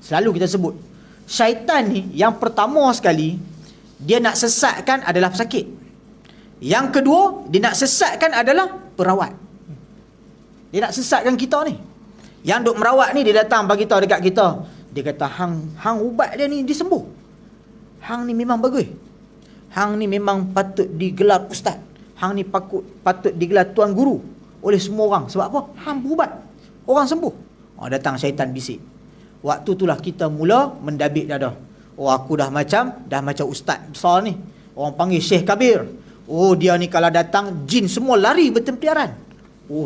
Selalu kita sebut, syaitan ni yang pertama sekali dia nak sesatkan adalah pesakit. Yang kedua, dia nak sesatkan adalah perawat. Dia nak sesatkan kita ni. Yang duk merawat ni, dia datang bagi tahu dekat kita. Dia kata, hang ubat dia ni, dia sembuh. Hang ni memang bagus. Hang ni memang patut digelar ustaz. Hang ni patut digelar tuan guru oleh semua orang. Sebab apa? Hang berubat, orang sembuh. Datang syaitan bisik. Waktu itulah kita mula mendabik dada. Aku dah macam ustaz besar ni. Orang panggil Syekh Kabir. Dia ni kalau datang, jin semua lari bertempiaran.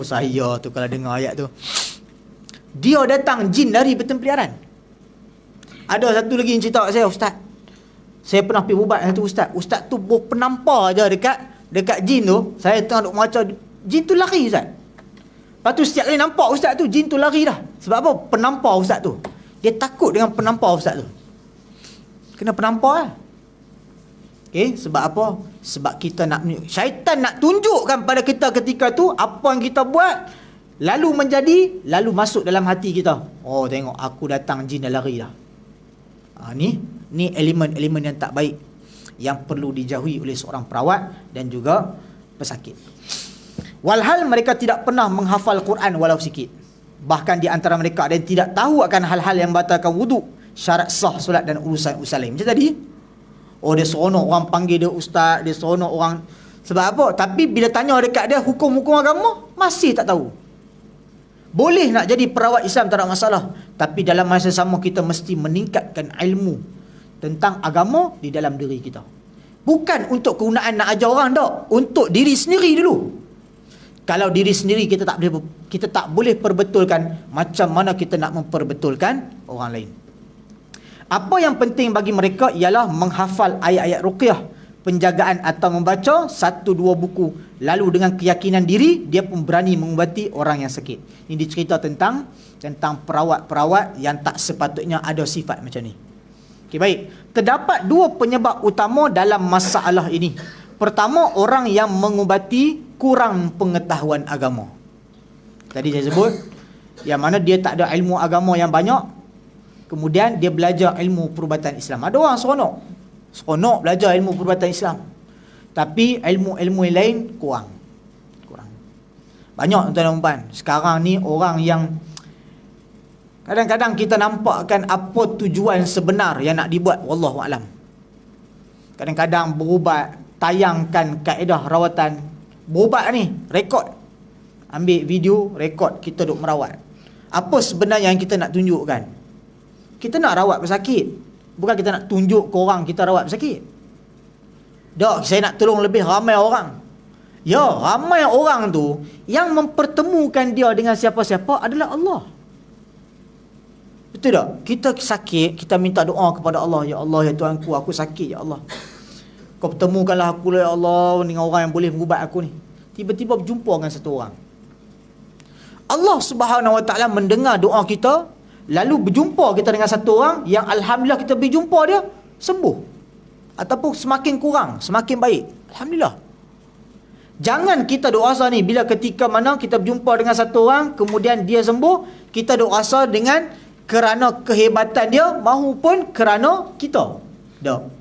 Saya tu kalau dengar ayat tu. Dia datang, jin lari bertempiaran. Ada satu lagi yang cerita kat saya, ustaz. Saya pernah pergi berubat satu ustaz. Ustaz tu penampar je dekat jin tu. Saya tengah duk macam jin tu lari ustaz. Lepas Lepas tu setiap kali nampak ustaz tu, jin tu lari dah. Sebab apa? Penampar ustaz tu. Dia takut dengan penampar ustaz tu. Kena penampar lah. Okay, sebab apa? Sebab kita nak, syaitan nak tunjukkan pada kita ketika tu apa yang kita buat, lalu menjadi, lalu masuk dalam hati kita. Oh, tengok aku datang, jin dah lari dah. Ni elemen-elemen yang tak baik yang perlu dijauhi oleh seorang perawat dan juga pesakit. Walhal mereka tidak pernah menghafal Quran walau sikit. Bahkan di antara mereka ada yang tidak tahu akan hal-hal yang membatalkan wuduk, syarat sah solat dan urusan-urusan lain. Macam tadi, oh dia seronok orang panggil dia ustaz, dia seronok orang. Sebab apa? Tapi bila tanya dekat dia hukum-hukum agama, masih tak tahu. Boleh nak jadi perawat Islam, tak ada masalah. Tapi dalam masa sama kita mesti meningkatkan ilmu tentang agama di dalam diri kita. Bukan untuk kegunaan nak ajar orang, tak. Untuk diri sendiri dulu. Kalau diri sendiri kita tak boleh perbetulkan, macam mana kita nak memperbetulkan orang lain. Apa yang penting bagi mereka ialah menghafal ayat-ayat ruqyah, penjagaan atau membaca 1-2 buku. Lalu dengan keyakinan diri, dia pun berani mengubati orang yang sakit. Ini dicerita tentang perawat-perawat yang tak sepatutnya ada sifat macam ni. Okey, baik. Terdapat 2 penyebab utama dalam masalah ini. Pertama, orang yang mengubati kurang pengetahuan agama. Tadi saya sebut, yang mana dia tak ada ilmu agama yang banyak, kemudian dia belajar ilmu perubatan Islam. Ada orang seronok belajar ilmu perubatan Islam, tapi ilmu-ilmu yang lain kurang. Banyak tuan-tuan dan puan. Sekarang ni orang yang kadang-kadang kita nampakkan apa tujuan sebenar yang nak dibuat, wallahu alam. Kadang-kadang berubat, tayangkan kaedah rawatan. Berubat ni, rekod. Ambil video, rekod, kita duk merawat. Apa sebenarnya yang kita nak tunjukkan? Kita nak rawat pesakit. Bukan kita nak tunjuk ke orang kita rawat pesakit. Tak, saya nak tolong lebih ramai orang. Ya, ramai orang tu yang mempertemukan dia dengan siapa-siapa adalah Allah. Betul tak? Kita sakit, kita minta doa kepada Allah. Ya Allah, ya Tuhanku, aku sakit, ya Allah. Kau pertemukanlah aku, ya Allah, dengan orang yang boleh mengubat aku ni. Tiba-tiba berjumpa dengan satu orang. Allah Subhanahu Wa Taala mendengar doa kita, lalu berjumpa kita dengan satu orang yang alhamdulillah kita berjumpa dia sembuh. Ataupun semakin kurang, semakin baik. Alhamdulillah. Jangan kita duk rasa ni, bila ketika mana kita berjumpa dengan satu orang, kemudian dia sembuh, kita duk rasa dengan kerana kehebatan dia, mahupun kerana kita. Tak.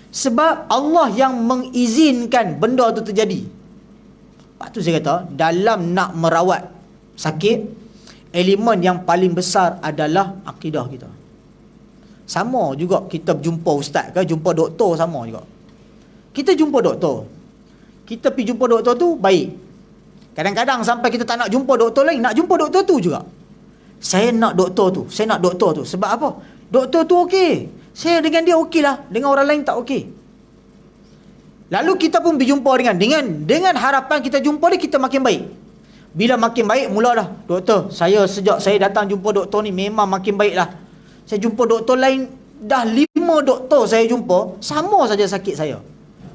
Sebab Allah yang mengizinkan benda tu terjadi. Lepas tu saya kata, dalam nak merawat sakit, elemen yang paling besar adalah akidah kita. Sama juga kita berjumpa ustaz ke, jumpa doktor, sama juga. Kita jumpa doktor, kita pergi jumpa doktor tu baik. Kadang-kadang sampai kita tak nak jumpa doktor lain, nak jumpa doktor tu juga. Saya nak doktor tu, saya nak doktor tu. Sebab apa? Doktor tu okey, saya dengan dia okey lah, dengan orang lain tak okey. Lalu kita pun berjumpa dengan harapan kita jumpa dia, kita makin baik. Bila makin baik, mula dah, doktor, saya sejak saya datang jumpa doktor ni memang makin baik lah. Saya jumpa doktor lain, dah 5 doktor saya jumpa, sama saja sakit saya.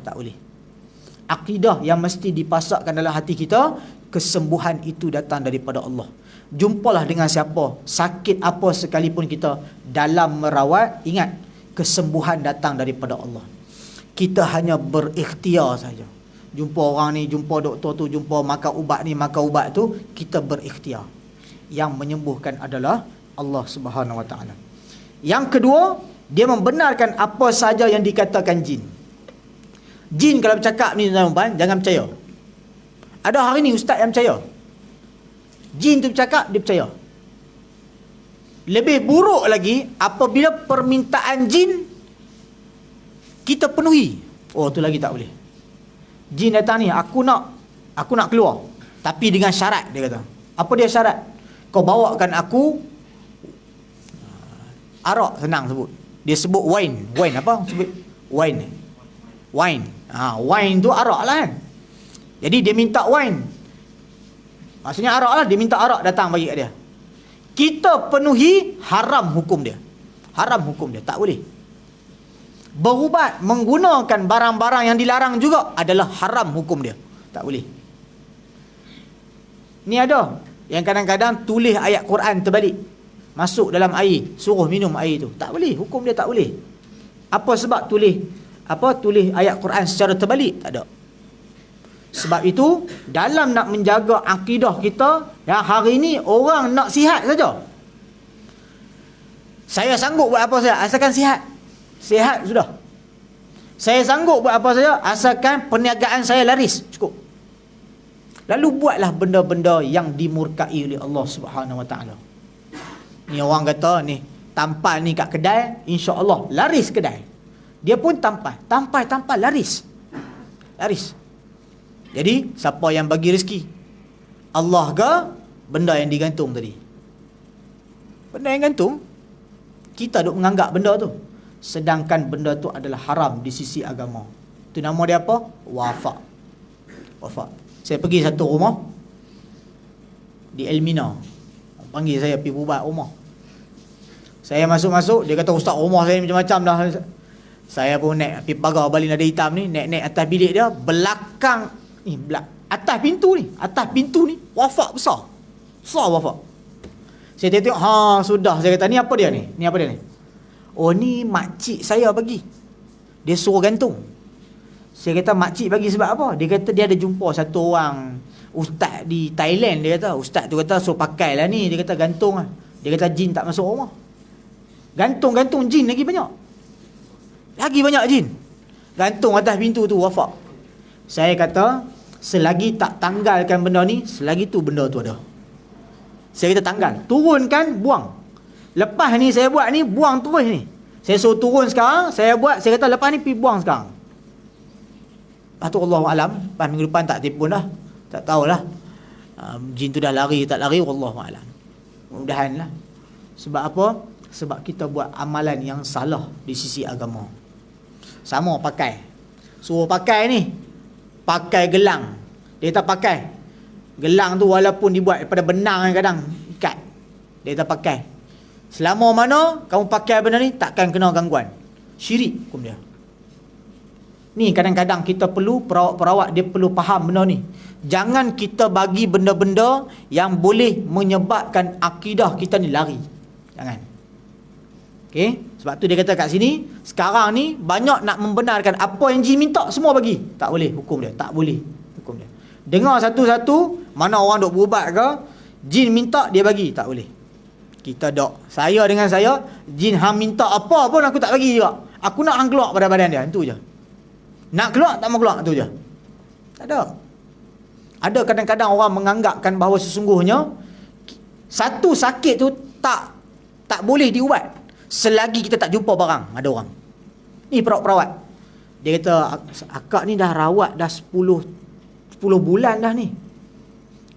Tak boleh. Akidah yang mesti dipasakkan dalam hati kita, kesembuhan itu datang daripada Allah. Jumpalah dengan siapa, sakit apa sekalipun kita, dalam merawat, ingat, kesembuhan datang daripada Allah. Kita hanya berikhtiar saja. Jumpa orang ni, jumpa doktor tu, jumpa makan ubat ni, makan ubat tu, kita berikhtiar. Yang menyembuhkan adalah Allah Subhanahu Wa Taala. Yang kedua, dia membenarkan apa saja yang dikatakan jin. Jin kalau bercakap ni tuan-tuan, jangan percaya. Ada hari ni ustaz yang percaya. Jin tu bercakap, dia percaya. Lebih buruk lagi apabila permintaan jin kita penuhi. Oh, tu lagi tak boleh. Jin datang ni, aku nak keluar, tapi dengan syarat, dia kata. Apa dia syarat? Kau bawakan aku arak, senang sebut. Dia sebut wine. Wine apa? Sebut wine. Wine. Wine tu arak lah kan. Jadi dia minta wine. Maksudnya arak lah, dia minta arak datang bagi kat dia. Kita penuhi, haram hukum dia. Haram hukum dia, tak boleh. Berubat menggunakan barang-barang yang dilarang juga adalah haram hukum dia. Tak boleh. Ni ada yang kadang-kadang tulis ayat Quran terbalik, masuk dalam air, suruh minum air tu. Tak boleh, hukum dia tak boleh. Apa sebab tulis ayat Quran secara terbalik? Tak ada. Sebab itu dalam nak menjaga akidah kita, ya, hari ni orang nak sihat saja. Saya sanggup buat apa saja asalkan sihat. Sihat sudah. Saya sanggup buat apa saja asalkan perniagaan saya laris, cukup. Lalu buatlah benda-benda yang dimurkai oleh Allah Subhanahu Wa Taala. Ni orang kata ni tampal ni kat kedai, insya-Allah laris kedai. Dia pun tampal laris. Laris. Jadi siapa yang bagi rezeki? Allah ke benda yang digantung tadi? Benda yang gantung, kita duk menganggap benda tu, sedangkan benda tu adalah haram di sisi agama. Tu nama dia apa? Wafak. Saya pergi satu rumah di Elmina, panggil saya pergi buat rumah. Saya masuk, dia kata, "Ustaz, rumah saya ni macam-macam dah." Saya pun naik pergi pagar balik nada hitam ni, naik atas bilik dia, belakang ni, atas pintu ni wafak besar wafak. Saya tengok, sudah. Saya kata, ni apa dia ni? Oh, ni makcik saya bagi, dia suruh gantung. Saya kata, makcik bagi sebab apa? Dia kata dia ada jumpa satu orang ustaz di Thailand. Dia kata ustaz tu kata suruh pakai lah ni. Dia kata gantung lah. Dia kata jin tak masuk rumah. Gantung jin lagi banyak jin. Gantung atas pintu tu wafak. Saya kata selagi tak tanggalkan benda ni, selagi tu benda tu ada. Saya kata tanggal, turunkan, buang. Lepas ni saya buat ni, buang terus ni. Saya suruh turun sekarang, saya buat, saya kata lepas ni pergi buang sekarang. Lepas tu Allahu'alam, lepas minggu depan tak telefon dah. Tak tahulah jin tu dah lari tak lari, Allahu'alam. Mudah-mudahan lah. Sebab apa? Sebab kita buat amalan yang salah di sisi agama. Sama pakai, suruh pakai ni, pakai gelang. Dia tak pakai gelang tu, walaupun dibuat daripada benang kadang ikat, dia tak pakai. Selama mana kamu pakai benda ni, takkan kena gangguan. Syirik hukum dia. Ni kadang-kadang kita perlu, perawat-perawat dia perlu faham benda ni. Jangan kita bagi benda-benda yang boleh menyebabkan akidah kita ni lari. Jangan. Okey, sebab tu dia kata kat sini, sekarang ni banyak nak membenarkan apa yang jin minta semua bagi. Tak boleh hukum dia, tak boleh hukum dia. Dengar satu-satu, mana orang duk berubat ke, jin minta dia bagi, tak boleh. Kita dok, saya dengan saya, jin hang minta apa pun aku tak bagi juga. Aku nak hang keluar pada badan dia, itu je. Nak keluar tak mau keluar, itu je. Tak ada. Ada kadang-kadang orang menganggapkan bahawa sesungguhnya satu sakit tu tak boleh diubat selagi kita tak jumpa barang. Ada orang ni perawat-perawat, dia kata, akak ni dah rawat dah 10 bulan dah ni.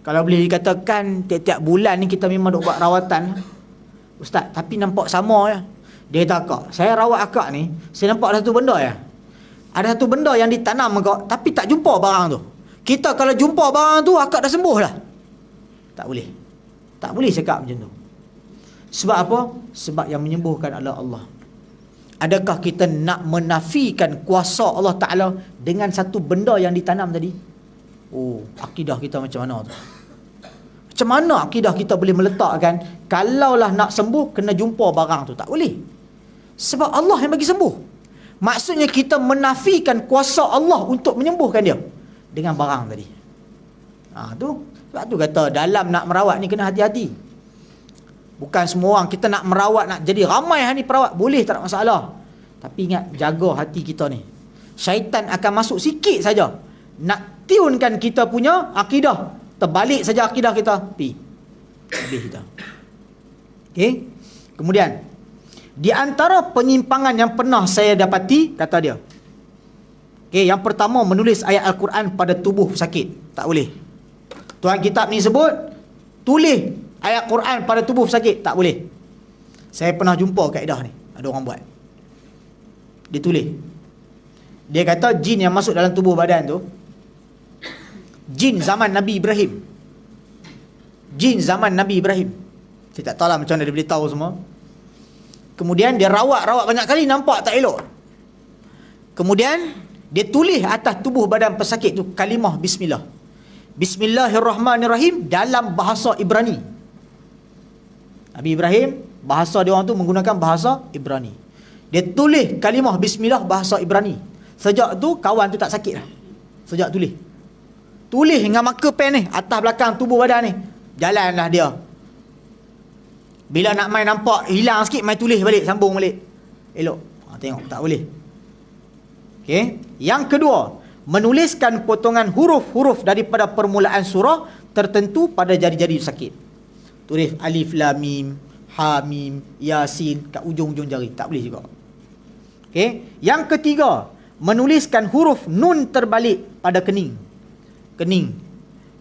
Kalau boleh dikatakan tiap-tiap bulan ni kita memang duk buat rawatan, ustaz, tapi nampak sama ya. Dia kata, akak, saya rawat akak ni, saya nampak ada satu benda ya. Ada satu benda yang ditanam akak, tapi tak jumpa barang tu. Kita kalau jumpa barang tu, akak dah sembuh lah. Tak boleh. Tak boleh cakap macam tu. Sebab apa? Sebab yang menyembuhkan adalah Allah. Adakah kita nak menafikan kuasa Allah Ta'ala dengan satu benda yang ditanam tadi? Oh, akidah kita macam mana tu? Macam mana akidah kita boleh meletakkan, kalaulah nak sembuh, kena jumpa barang tu? Tak boleh. Sebab Allah yang bagi sembuh. Maksudnya kita menafikan kuasa Allah untuk menyembuhkan dia dengan barang tadi. Sebab tu kata dalam nak merawat ni kena hati-hati. Bukan semua orang kita nak merawat, nak jadi ramai hari perawat, boleh, tak ada masalah. Tapi ingat, jaga hati kita ni. Syaitan akan masuk sikit saja, nak tiunkan kita punya akidah. Terbalik saja akidah kita, habis kita. Okey. Kemudian, di antara penyimpangan yang pernah saya dapati, kata dia, okey, yang pertama, menulis ayat Al-Quran pada tubuh sakit. Tak boleh. Tuan kitab ni sebut, tulis ayat Quran pada tubuh sakit. Tak boleh. Saya pernah jumpa kaedah ni, ada orang buat. Dia tulis. Dia kata jin yang masuk dalam tubuh badan tu, jin zaman Nabi Ibrahim. Jin zaman Nabi Ibrahim. Saya tak tahu lah macam mana dia boleh tahu semua. Kemudian dia rawat banyak kali, nampak tak elok. Kemudian dia tulis atas tubuh badan pesakit tu kalimah bismillah. Bismillahirrahmanirrahim dalam bahasa Ibrani. Nabi Ibrahim, bahasa dia orang tu menggunakan bahasa Ibrani. Dia tulis kalimah bismillah bahasa Ibrani. Sejak tu kawan tu tak sakit dah. Sejak tulis. Tulis dengan marker pen ni, atas belakang tubuh badan ni. Jalanlah dia. Bila nak main nampak hilang sikit, main tulis balik, sambung balik. Elok. Tengok, tak boleh. Okey. Yang kedua, menuliskan potongan huruf-huruf daripada permulaan surah tertentu pada jari-jari sakit. Tulis alif lam mim, ha mim, yasin kat ujung-ujung jari, tak boleh juga. Okey. Yang ketiga, menuliskan huruf nun terbalik pada kening. Kening.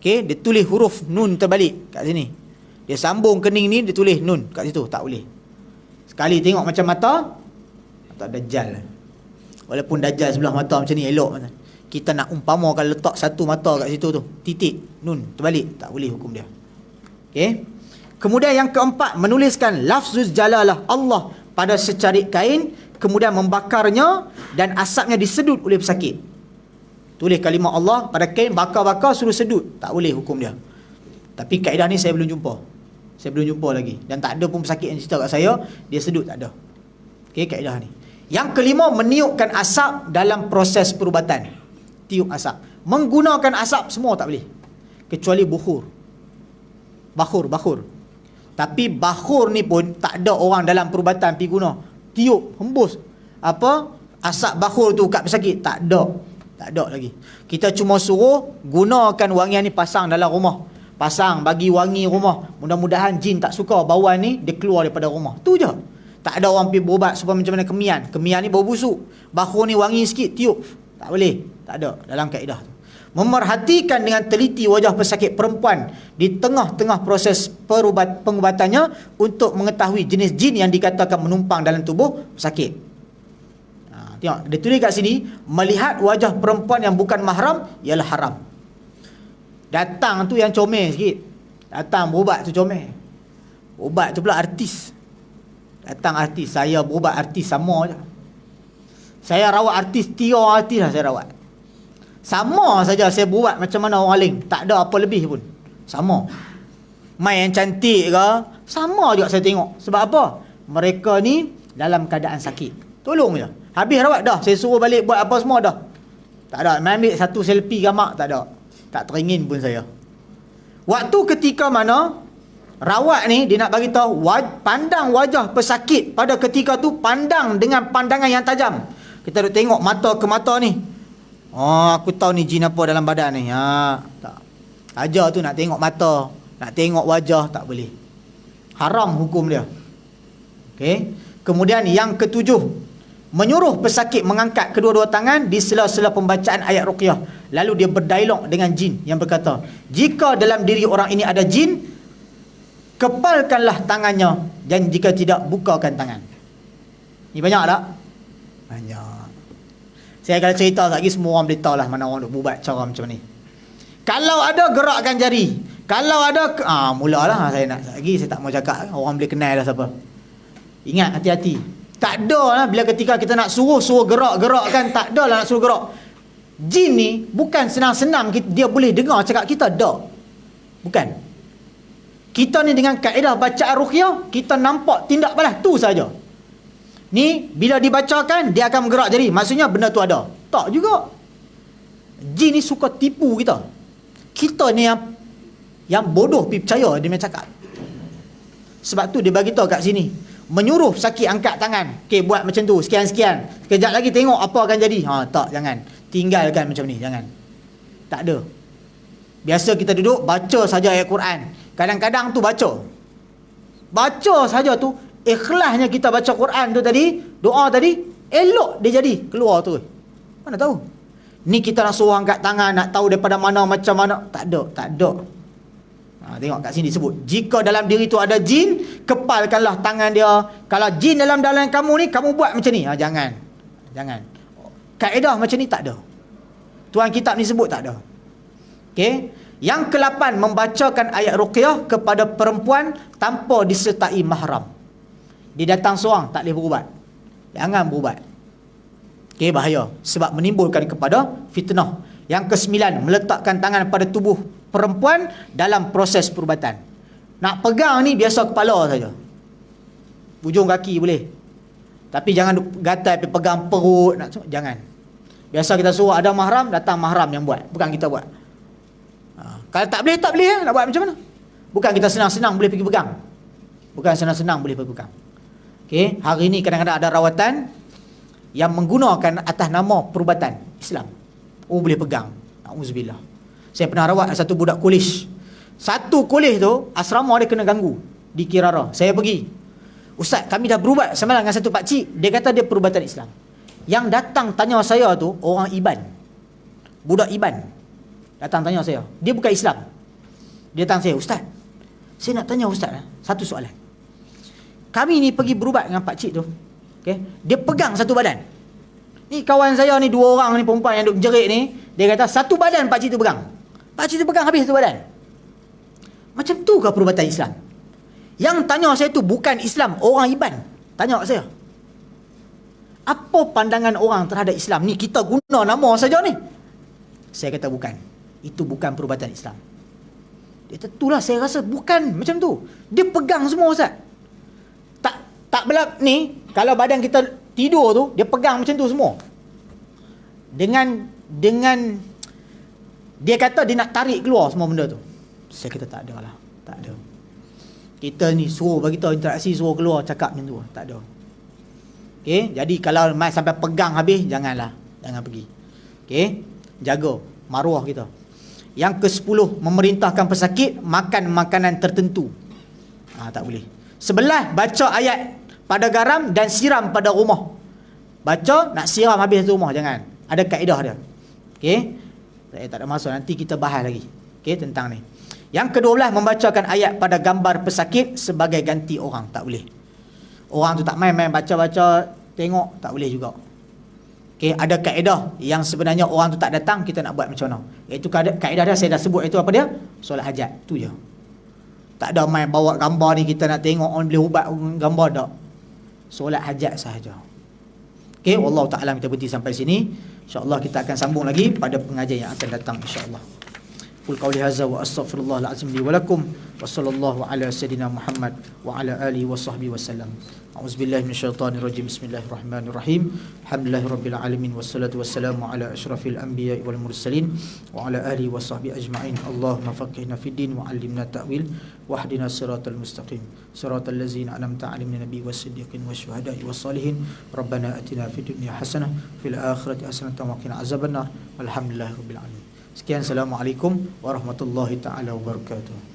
Okey, dia tulis huruf nun terbalik kat sini. Dia sambung kening ni, dia tulis nun kat situ, tak boleh. Sekali tengok macam mata Dajjal. Walaupun Dajjal sebelah mata macam ni elok macam. Kita nak umpamakan letak satu mata kat situ tu, titik nun terbalik, tak boleh hukum dia. Okey. Kemudian yang keempat, menuliskan lafzuz jalalah Allah pada secarik kain, kemudian membakarnya dan asapnya disedut oleh pesakit. Tulis kalimah Allah pada kain, bakar-bakar, suruh sedut, tak boleh hukum dia. Tapi kaedah ni saya belum jumpa. Saya belum jumpa lagi. Dan tak ada pun pesakit yang cerita kat saya dia sedut, tak ada. Okey, kaedah ni. Yang kelima, meniupkan asap dalam proses perubatan. Tiup asap. Menggunakan asap semua tak boleh. Kecuali bukhur. Bakhur. Tapi bakhur ni pun tak ada orang dalam perubatan pergi guna. Tiup, hembus asap bakhur tu kat pesakit. Tak ada lagi. Kita cuma suruh gunakan wangian ni, pasang dalam rumah. Pasang, bagi wangi rumah. Mudah-mudahan jin tak suka bauan ni, dia keluar daripada rumah. Tu je. Tak ada orang pergi berubat supaya macam mana kemian. Kemian ni bau busuk. Bakhur ni wangi sikit, tiup. Tak boleh. Tak ada dalam kaedah tu. Memerhatikan dengan teliti wajah pesakit perempuan di tengah-tengah proses pengubatannya untuk mengetahui jenis jin yang dikatakan menumpang dalam tubuh pesakit. Tengok, dia tulis kat sini, melihat wajah perempuan yang bukan mahram ialah haram. Datang tu yang comel sikit. Datang berubat tu comel. Ubat tu pula artis. Datang artis, saya berubat artis sama je. Saya rawat artis, 3 artis lah saya rawat. Sama saja saya buat macam mana orang lain. Tak ada apa lebih pun. Sama. Main yang cantik ke, sama juga saya tengok. Sebab apa? Mereka ni dalam keadaan sakit. Tolong je. Habis rawat dah. Saya suruh balik buat apa semua dah. Tak ada. Main ambil satu selfie gamak, tak ada. Tak teringin pun saya. Waktu ketika mana rawat ni, dia nak bagi tahu pandang wajah pesakit pada ketika tu, pandang dengan pandangan yang tajam. Kita duk tengok mata ke mata ni. Oh, aku tahu ni jin apa dalam badan ni. Tak. Ajar tu nak tengok mata, nak tengok wajah, tak boleh. Haram hukum dia. Okey. Kemudian yang ketujuh, menyuruh pesakit mengangkat kedua-dua tangan di sela-sela pembacaan ayat ruqyah. Lalu dia berdialog dengan jin yang berkata, jika dalam diri orang ini ada jin, kepalkanlah tangannya, dan jika tidak, bukakan tangan. Ni banyak tak? Banyak. Saya kalau cerita lagi, semua orang boleh tahu lah mana orang duk buat cara macam ni. Kalau ada, gerakkan jari. Kalau ada, mulalah saya nak lagi, saya tak mau cakap, orang boleh kenal lah siapa. Ingat, hati-hati. Tak ada lah bila ketika kita nak suruh gerakkan, tak ada lah nak suruh gerak. Jin ni bukan senang-senang dia boleh dengar cakap kita, dah. Bukan. Kita ni dengan kaedah bacaan ruqyah, kita nampak tindak balas tu saja. Ni bila dibacakan dia akan bergerak jari, maksudnya benda tu ada. Tak juga. Jin ni suka tipu kita. Kita ni yang bodoh pergi percaya dia macam cakap. Sebab tu dia bagi tahu kat sini, menyuruh sakit angkat tangan. Okey, buat macam tu, sekian-sekian. Sekejap lagi tengok apa akan jadi. Tak, jangan. Tinggalkan macam ni, jangan. Tak ada. Biasa kita duduk baca saja ayat Quran. Kadang-kadang tu baca saja tu, ikhlasnya kita baca Quran tu tadi, doa tadi, elok dia jadi keluar tu. Mana tahu? Ni kita nak suruh angkat tangan, nak tahu daripada mana, macam mana. Tak ada. Tengok kat sini disebut, jika dalam diri tu ada jin, kepalkanlah tangan dia. Kalau jin dalam kamu ni, kamu buat macam ni. Jangan. Kaedah macam ni tak ada. Tuan kitab ni sebut tak ada. Okey. Yang ke-8, membacakan ayat ruqyah kepada perempuan tanpa disertai mahram. Dia datang seorang, tak boleh berubat. Jangan berubat. Okey, bahaya. Sebab menimbulkan kepada fitnah. Yang ke-9, meletakkan tangan pada tubuh perempuan dalam proses perubatan. Nak pegang ni biasa kepala saja. Ujung kaki boleh. Tapi jangan gatal pergi pegang perut, jangan. Biasa kita suruh ada mahram, datang mahram yang buat, bukan kita buat. Kalau tak boleh, nak buat macam mana? Bukan kita senang-senang boleh pergi pegang. Bukan senang-senang boleh pergi pegang. Okey, hari ni kadang-kadang ada rawatan yang menggunakan atas nama perubatan Islam. Oh, boleh pegang. Auzubillah. Saya pernah rawat satu budak kolej. Satu kolej tu asrama dia kena ganggu di Kirara. Saya pergi. Ustaz, kami dah berubat semalam dengan satu pakcik, dia kata dia perubatan Islam. Yang datang tanya saya tu orang Iban. Budak Iban. Datang tanya saya. Dia bukan Islam. Dia datang saya, Ustaz, saya nak tanya Ustaz satu soalan. Kami ni pergi berubat dengan pakcik tu. Okay? Dia pegang satu badan. Ni kawan saya ni, dua orang ni perempuan yang duk jerit ni, dia kata satu badan pakcik tu pegang. Pakcik tu pegang habis satu badan. Macam tu ke perubatan Islam? Yang tanya saya tu bukan Islam, orang Iban. Tanya kat saya. Apa pandangan orang terhadap Islam ni? Kita guna nama saja ni. Saya kata bukan. Itu bukan perubatan Islam. Dia kata, itulah saya rasa bukan macam tu. Dia pegang semua, Ustaz. Tak belak ni, kalau badan kita tidur tu, dia pegang macam tu semua. Dengan dia kata dia nak tarik keluar semua benda tu. Saya kata tak ada lah. Tak ada. Kita ni suruh bagi tahu interaksi, suruh keluar cakap macam tu. Tak ada. Okey, jadi kalau mai sampai pegang habis, janganlah. Jangan pergi. Okey, jaga maruah kita. Yang ke-10, memerintahkan pesakit makan makanan tertentu. Tak boleh. 11, baca ayat pada garam dan siram pada rumah. Baca, nak siram habis satu rumah, jangan. Ada kaedah dia. Okey. Tak ada masa, nanti kita bahas lagi. Okey, tentang ni. Yang ke-12, membacakan ayat pada gambar pesakit sebagai ganti orang. Tak boleh. Orang tu tak main-main baca-baca, tengok, tak boleh juga. Okey, ada kaedah yang sebenarnya orang tu tak datang, kita nak buat macam mana. Iaitu kaedah dia saya dah sebut, itu apa dia? Solat hajat. Tu je. Tak ada main bawa gambar ni kita nak tengok orang boleh ubat gambar, tak. Solat hajat sahaja. Okey, wallahu ta'ala, kita berhenti sampai sini. InsyaAllah kita akan sambung lagi pada pengajian yang akan datang, insyaAllah. Qul qawli hadza wa astaghfirullahal azim li wa lakum wa sallallahu ala sayidina Muhammad wa ala alihi wa sahbihi wasallam. A'udzubillahi minasyaitonir rajim. Bismillahirrahmanirrahim. Alhamdulillahirabbil alamin wassalatu wassalamu ala asyrafil anbiya'i wal mursalin wa ala alihi wa sahbihi ajma'in. Allahumma faqihna fid din wa 'allimna ta'wil wahdina siratal mustaqim. Siratal ladzina an'amta 'alaihim minan nabiyyin was-siddiqin wasyuhada'i was-salihin. Rabbana atina fid dunya hasanah fil akhirati hasanah wa qina azabannar. Walhamdulillahirabbil alamin. Sekian, assalamualaikum warahmatullahi taala wabarakatuh.